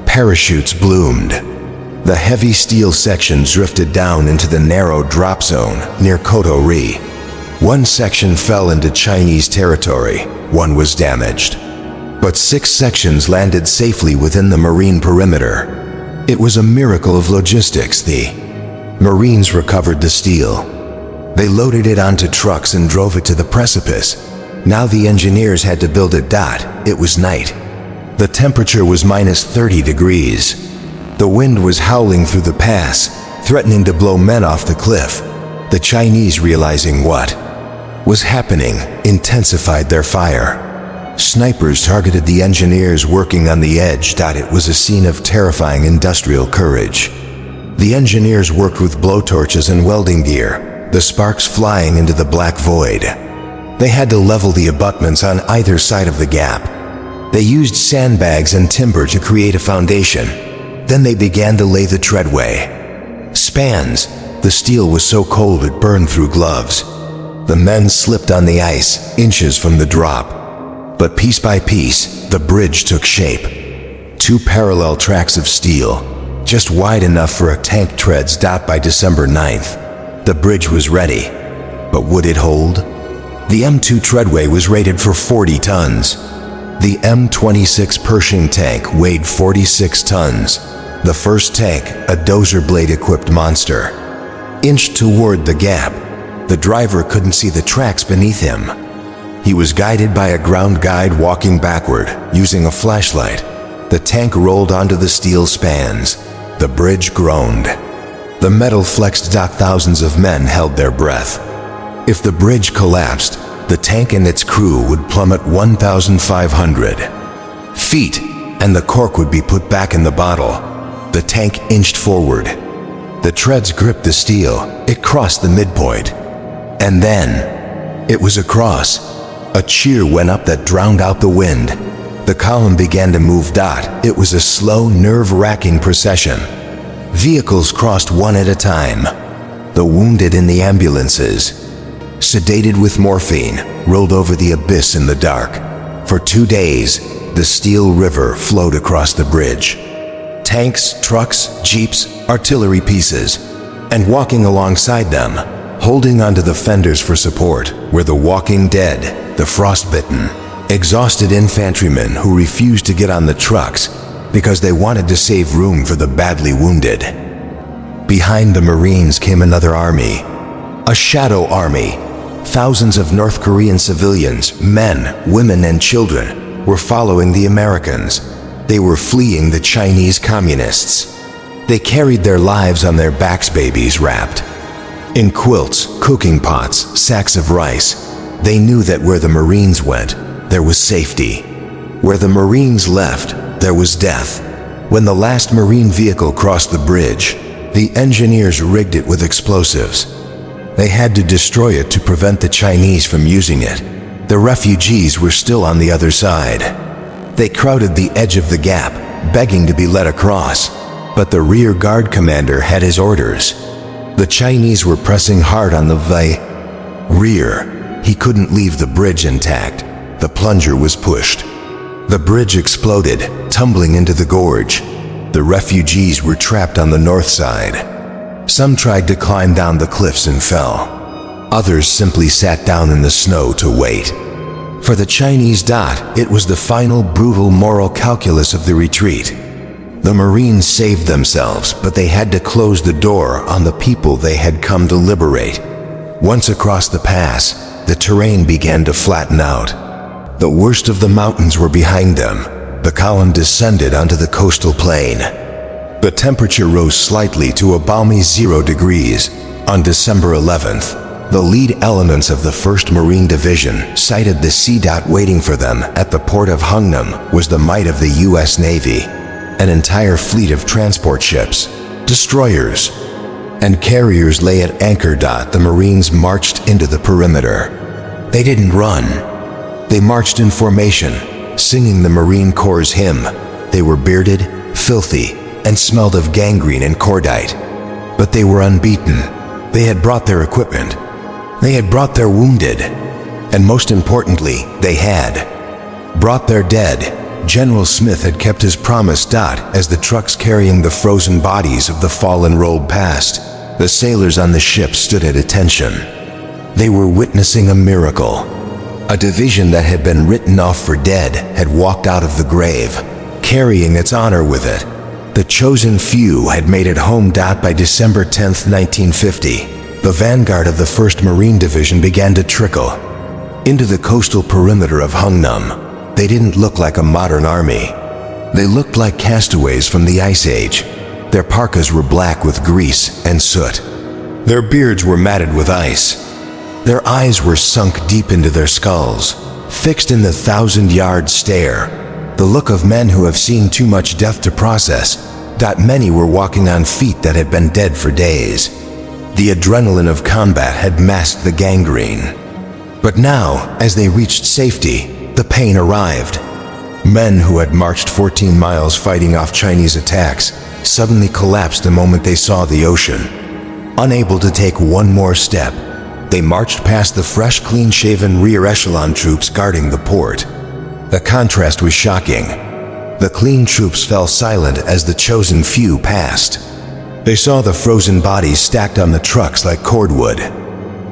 parachutes bloomed. The heavy steel sections drifted down into the narrow drop zone near Koto-ri. One section fell into Chinese territory. One was damaged. But 6 sections landed safely within the Marine perimeter. It was a miracle of logistics. The Marines recovered the steel. They loaded it onto trucks and drove it to the precipice. Now the engineers had to build it. It was night. The temperature was minus 30 degrees. The wind was howling through the pass, threatening to blow men off the cliff. The Chinese, realizing what was happening, intensified their fire. Snipers targeted the engineers working on the edge. It was a scene of terrifying industrial courage. The engineers worked with blowtorches and welding gear, the sparks flying into the black void. They had to level the abutments on either side of the gap. They used sandbags and timber to create a foundation. Then they began to lay the treadway. Spans. The steel was so cold it burned through gloves. The men slipped on the ice, inches from the drop. But piece by piece, the bridge took shape. 2 parallel tracks of steel, just wide enough for a tank treads. By December 9th, the bridge was ready. But would it hold? The M2 treadway was rated for 40 tons. The M26 Pershing tank weighed 46 tons. The first tank, a dozer blade-equipped monster, inched toward the gap. The driver couldn't see the tracks beneath him. He was guided by a ground guide walking backward, using a flashlight. The tank rolled onto the steel spans. The bridge groaned. The metal flexed. Thousands of men held their breath. If the bridge collapsed, the tank and its crew would plummet 1,500 feet, and the cork would be put back in the bottle. The tank inched forward. The treads gripped the steel. It crossed the midpoint. And then, it was across. A cheer went up that drowned out the wind. The column began to move. It was a slow, nerve-wracking procession. Vehicles crossed one at a time. The wounded in the ambulances, sedated with morphine, rolled over the abyss in the dark. For 2 days, the Steel River flowed across the bridge. Tanks, trucks, jeeps, artillery pieces, and walking alongside them, holding onto the fenders for support, were the walking dead, the frostbitten, exhausted infantrymen who refused to get on the trucks because they wanted to save room for the badly wounded. Behind the Marines came another army, a shadow army. Thousands of North Korean civilians, men, women, and children, were following the Americans. They were fleeing the Chinese communists. They carried their lives on their backs, babies wrapped in quilts, cooking pots, sacks of rice. They knew that where the Marines went, there was safety. Where the Marines left, there was death. When the last Marine vehicle crossed the bridge, the engineers rigged it with explosives. They had to destroy it to prevent the Chinese from using it. The refugees were still on the other side. They crowded the edge of the gap, begging to be let across, but the rear guard commander had his orders. The Chinese were pressing hard on the rear. He couldn't leave the bridge intact. The plunger was pushed. The bridge exploded, tumbling into the gorge. The refugees were trapped on the north side. Some tried to climb down the cliffs and fell. Others simply sat down in the snow to wait. For the Chinese, it was the final brutal moral calculus of the retreat. The Marines saved themselves, but they had to close the door on the people they had come to liberate. Once across the pass, the terrain began to flatten out. The worst of the mountains were behind them. The column descended onto the coastal plain. The temperature rose slightly to a balmy 0 degrees. On December 11th, the lead elements of the 1st Marine Division sighted the sea. Waiting for them at the port of Hungnam was the might of the U.S. Navy. An entire fleet of transport ships, destroyers, and carriers lay at anchor. The Marines marched into the perimeter. They didn't run. They marched in formation, singing the Marine Corps' hymn. They were bearded, filthy, and smelled of gangrene and cordite. But they were unbeaten. They had brought their equipment. They had brought their wounded. And most importantly, they had brought their dead. General Smith had kept his promise. As the trucks carrying the frozen bodies of the fallen rolled past, the sailors on the ship stood at attention. They were witnessing a miracle. A division that had been written off for dead had walked out of the grave, carrying its honor with it. The Chosin Few had made it home. By December 10, 1950, the vanguard of the 1st Marine Division began to trickle into the coastal perimeter of Hungnam. They didn't look like a modern army. They looked like castaways from the Ice Age. Their parkas were black with grease and soot. Their beards were matted with ice. Their eyes were sunk deep into their skulls, fixed in the 1,000-yard stare, the look of men who have seen too much death to process. Many were walking on feet that had been dead for days. The adrenaline of combat had masked the gangrene. But now, as they reached safety, the pain arrived. Men who had marched 14 miles fighting off Chinese attacks suddenly collapsed the moment they saw the ocean. Unable to take one more step, they marched past the fresh, clean-shaven rear echelon troops guarding the port. The contrast was shocking. The clean troops fell silent as the Chosin Few passed. They saw the frozen bodies stacked on the trucks like cordwood.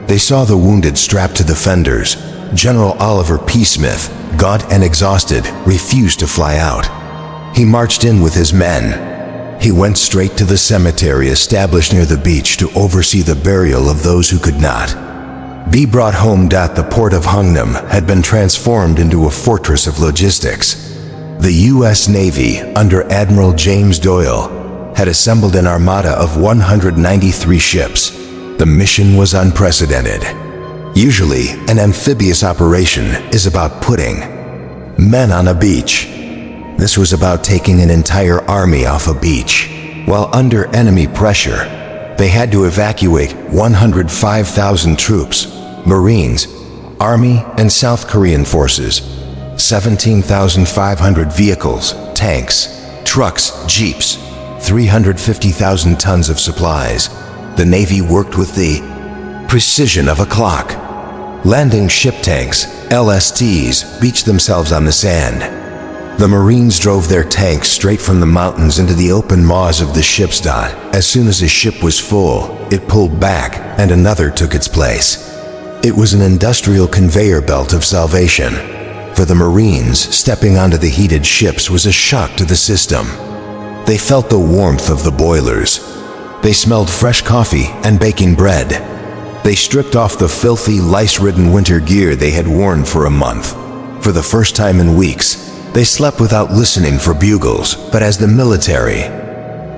They saw the wounded strapped to the fenders. General Oliver P. Smith, gaunt and exhausted, refused to fly out. He marched in with his men. He went straight to the cemetery established near the beach to oversee the burial of those who could not be brought home. The port of Hungnam had been transformed into a fortress of logistics. The U.S. Navy, under Admiral James Doyle, had assembled an armada of 193 ships. The mission was unprecedented. Usually, an amphibious operation is about putting men on a beach. This was about taking an entire army off a beach. While under enemy pressure, they had to evacuate 105,000 troops, Marines, Army, and South Korean forces, 17,500 vehicles, tanks, trucks, jeeps, 350,000 tons of supplies. The Navy worked with the precision of a clock. Landing ship tanks, LSTs, beached themselves on the sand. The Marines drove their tanks straight from the mountains into the open maws of the ship's dot. As soon as a ship was full, it pulled back, and another took its place. It was an industrial conveyor belt of salvation. For the Marines, stepping onto the heated ships was a shock to the system. They felt the warmth of the boilers. They smelled fresh coffee and baking bread. They stripped off the filthy, lice-ridden winter gear they had worn for a month. For the first time in weeks, they slept without listening for bugles, but as the military.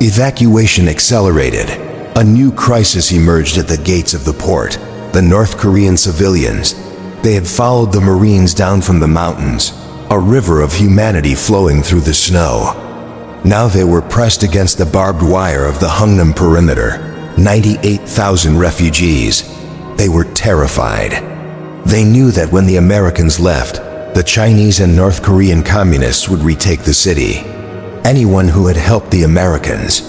Evacuation accelerated. A new crisis emerged at the gates of the port. The North Korean civilians. They had followed the Marines down from the mountains, a river of humanity flowing through the snow. Now they were pressed against the barbed wire of the Hungnam perimeter. 98,000 refugees. They were terrified. They knew that when the Americans left, the Chinese and North Korean communists would retake the city. Anyone who had helped the Americans,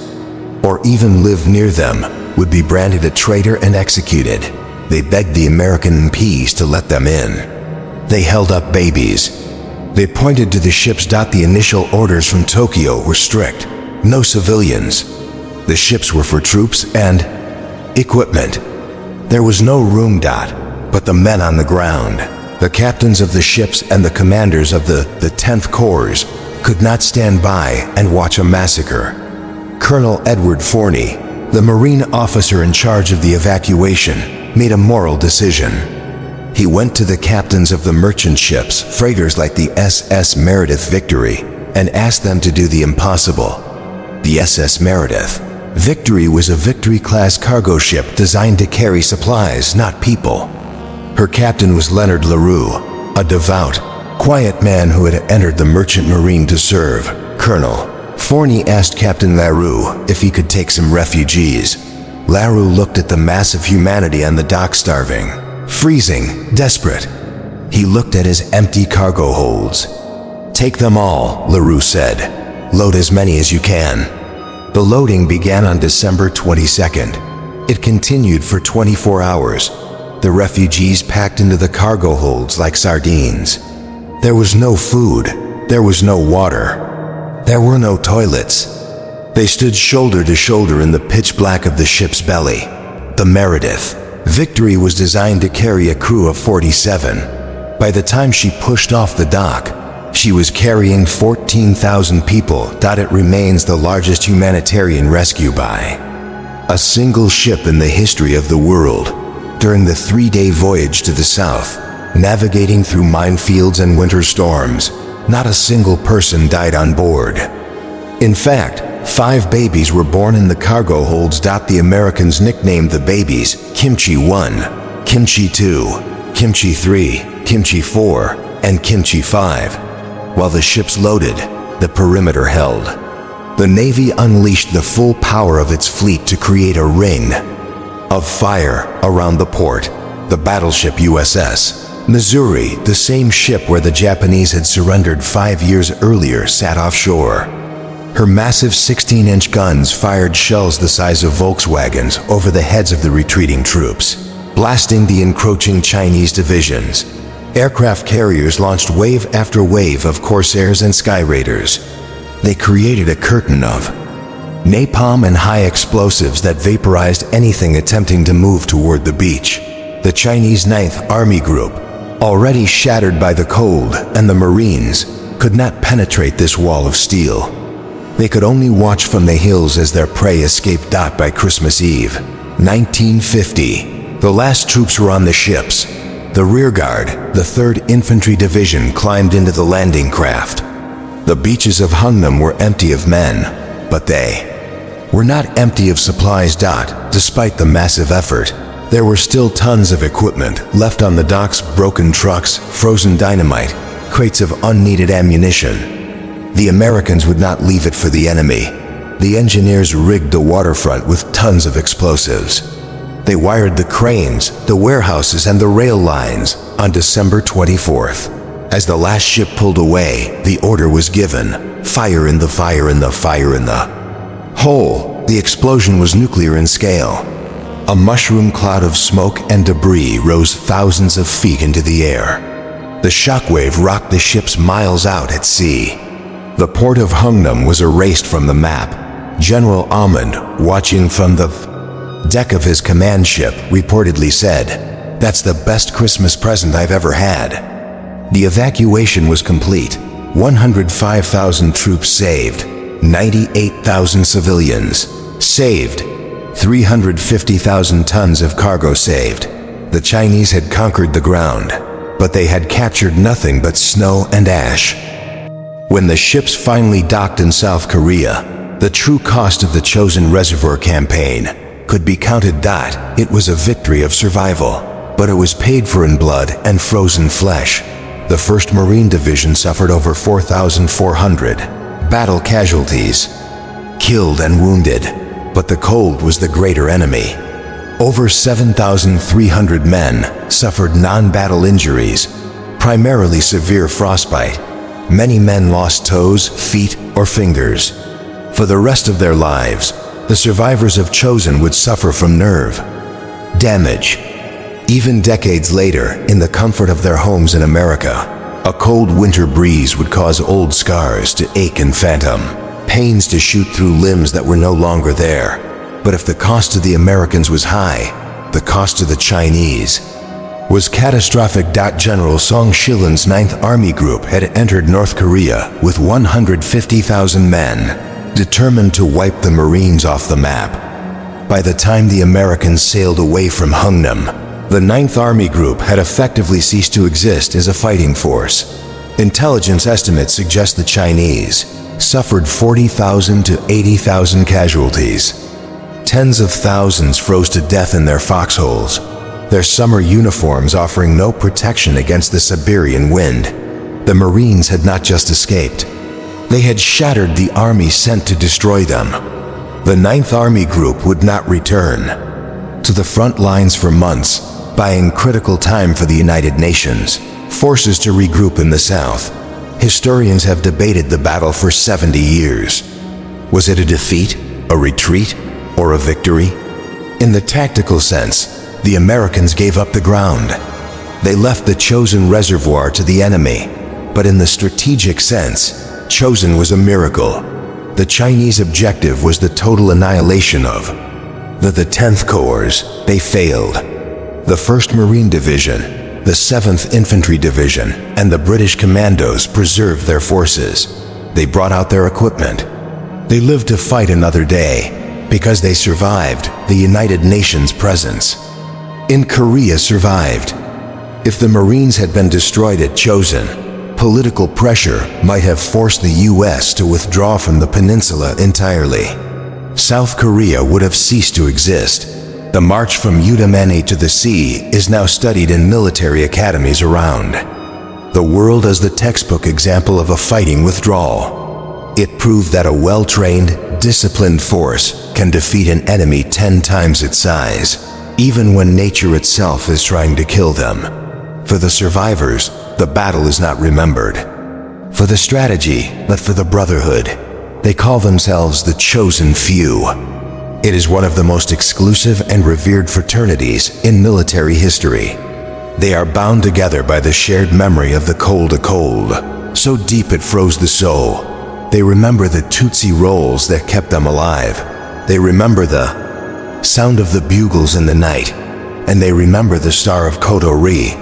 or even lived near them, would be branded a traitor and executed. They begged the American MPs to let them in. They held up babies. They pointed to the ships. The initial orders from Tokyo were strict. No civilians. The ships were for troops and equipment. There was no room. But the men on the ground, the captains of the ships and the commanders of the 10th Corps, could not stand by and watch a massacre. Colonel Edward Forney, the Marine officer in charge of the evacuation, made a moral decision. He went to the captains of the merchant ships, freighters like the SS Meredith Victory, and asked them to do the impossible. The SS Meredith Victory was a Victory-class cargo ship designed to carry supplies, not people. Her captain was Leonard LaRue, a devout, quiet man who had entered the merchant marine to serve. Colonel Forney asked Captain LaRue if he could take some refugees. LaRue looked at the mass of humanity on the dock, starving, freezing, desperate. He looked at his empty cargo holds. "Take them all," LaRue said. "Load as many as you can." The loading began on December 22nd. It continued for 24 hours. The refugees packed into the cargo holds like sardines. There was no food. There was no water. There were no toilets. They stood shoulder to shoulder in the pitch black of the ship's belly. The Meredith Victory was designed to carry a crew of 47. By the time she pushed off the dock, she was carrying 14,000 people. It remains the largest humanitarian rescue by a single ship in the history of the world. During the 3-day voyage to the south, navigating through minefields and winter storms, not a single person died on board. In fact, 5 babies were born in the cargo holds. The Americans nicknamed the babies Kimchi 1, Kimchi 2, Kimchi 3, Kimchi 4, and Kimchi 5. While the ships loaded, the perimeter held. The Navy unleashed the full power of its fleet to create a ring of fire around the port. The battleship USS Missouri, the same ship where the Japanese had surrendered 5 years earlier, sat offshore. Her massive 16-inch guns fired shells the size of Volkswagens over the heads of the retreating troops, blasting the encroaching Chinese divisions. Aircraft carriers launched wave after wave of Corsairs and Sky Raiders. They created a curtain of napalm and high explosives that vaporized anything attempting to move toward the beach. The Chinese 9th Army Group, already shattered by the cold, and the Marines could not penetrate this wall of steel. They could only watch from the hills as their prey escaped. By Christmas Eve, 1950, the last troops were on the ships. The rearguard, the 3rd Infantry Division, climbed into the landing craft. The beaches of Hungnam were empty of men, but they were not empty of supplies. Despite the massive effort, there were still tons of equipment left on the docks: broken trucks, frozen dynamite, crates of unneeded ammunition. The Americans would not leave it for the enemy. The engineers rigged the waterfront with tons of explosives. They wired the cranes, the warehouses, and the rail lines. On December 24th, as the last ship pulled away, the order was given: fire in the fire in the fire in the hole. The explosion was nuclear in scale. a mushroom cloud of smoke and debris rose thousands of feet into the air. The shockwave rocked the ships miles out at sea. The port of Hungnam was erased from the map. General Ahmad, watching from the deck of his command ship, reportedly said, "That's the best Christmas present I've ever had." The evacuation was complete. 105,000 troops saved, 98,000 civilians saved, 350,000 tons of cargo saved. The Chinese had conquered the ground, but they had captured nothing but snow and ash. When the ships finally docked in South Korea, the true cost of the Chosin Reservoir campaign could be counted. It was a victory of survival, but it was paid for in blood and frozen flesh. The 1st Marine Division suffered over 4,400 battle casualties, killed and wounded, but the cold was the greater enemy. Over 7,300 men suffered non-battle injuries, primarily severe frostbite. Many men lost toes, feet, or fingers. For the rest of their lives, the survivors of Chosin would suffer from nerve damage. Even decades later, in the comfort of their homes in America, a cold winter breeze would cause old scars to ache and phantom, pains to shoot through limbs that were no longer there. But if the cost to the Americans was high, the cost to the Chinese was catastrophic. General Song-Shilin's 9th Army Group had entered North Korea with 150,000 men, determined to wipe the Marines off the map. By the time the Americans sailed away from Hungnam, the 9th Army Group had effectively ceased to exist as a fighting force. Intelligence estimates suggest the Chinese suffered 40,000 to 80,000 casualties. Tens of thousands froze to death in their foxholes, their summer uniforms offering no protection against the Siberian wind. The Marines had not just escaped. They had shattered the army sent to destroy them. The 9th Army Group would not return to the front lines for months, buying critical time for the United Nations forces to regroup in the south. Historians have debated the battle for 70 years. Was it a defeat, a retreat, or a victory? In the tactical sense, the Americans gave up the ground. They left the Chosin Reservoir to the enemy. But in the strategic sense, Chosin was a miracle. The Chinese objective was the total annihilation of the 10th Corps. They failed. The 1st Marine Division, the 7th Infantry Division, and the British Commandos preserved their forces. They brought out their equipment. They lived to fight another day. Because they survived, the United Nations presence in Korea survived. If the Marines had been destroyed at Chosin, political pressure might have forced the US to withdraw from the peninsula entirely. South Korea would have ceased to exist. The march from Utamani to the sea is now studied in military academies around the world as the textbook example of a fighting withdrawal. It proved that a well-trained, disciplined force can defeat an enemy 10 times its size, even when nature itself is trying to kill them. For the survivors, the battle is not remembered for the strategy, but for the brotherhood. They call themselves the Chosin Few. It is one of the most exclusive and revered fraternities in military history. They are bound together by the shared memory of the cold, so deep it froze the soul. They remember the Tutsi rolls that kept them alive. They remember the sound of the bugles in the night. And they remember the star of Kotori.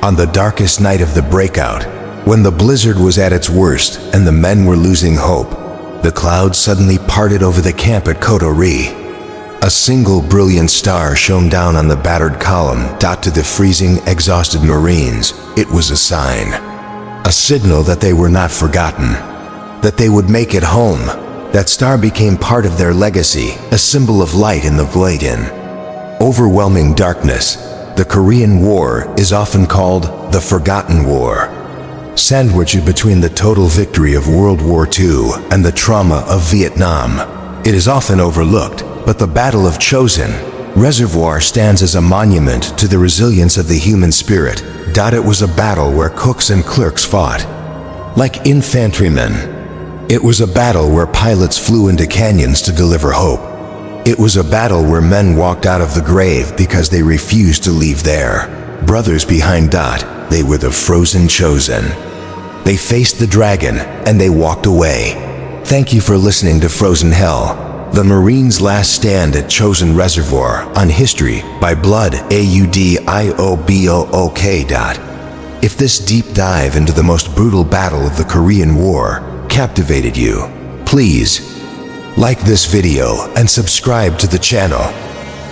On the darkest night of the Breakout, when the blizzard was at its worst and the men were losing hope, the clouds suddenly parted over the camp at Kotori. A single brilliant star shone down on the battered column. To the freezing, exhausted Marines, it was a sign. A signal that they were not forgotten, that they would make it home. That star became part of their legacy, a symbol of light in the void. In overwhelming darkness, the Korean War is often called the Forgotten War. Sandwiched between the total victory of World War II and the trauma of Vietnam, it is often overlooked, but the Battle of Chosin Reservoir stands as a monument to the resilience of the human spirit. It was a battle where cooks and clerks fought like infantrymen. It was a battle where pilots flew into canyons to deliver hope. It was a battle where men walked out of the grave because they refused to leave there. Brothers behind Dot, they were the Frozen Chosen. They faced the dragon and they walked away. Thank you for listening to Frozen Hell, the Marines' last stand at Chosin Reservoir on History by Blood Audiobook. If this deep dive into the most brutal battle of the Korean War captivated you, please like this video and subscribe to the channel.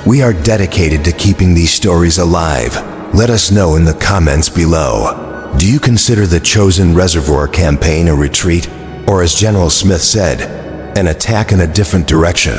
We are dedicated to keeping these stories alive. Let us know in the comments below. Do you consider the Chosin Reservoir campaign a retreat, or as General Smith said, an attack in a different direction?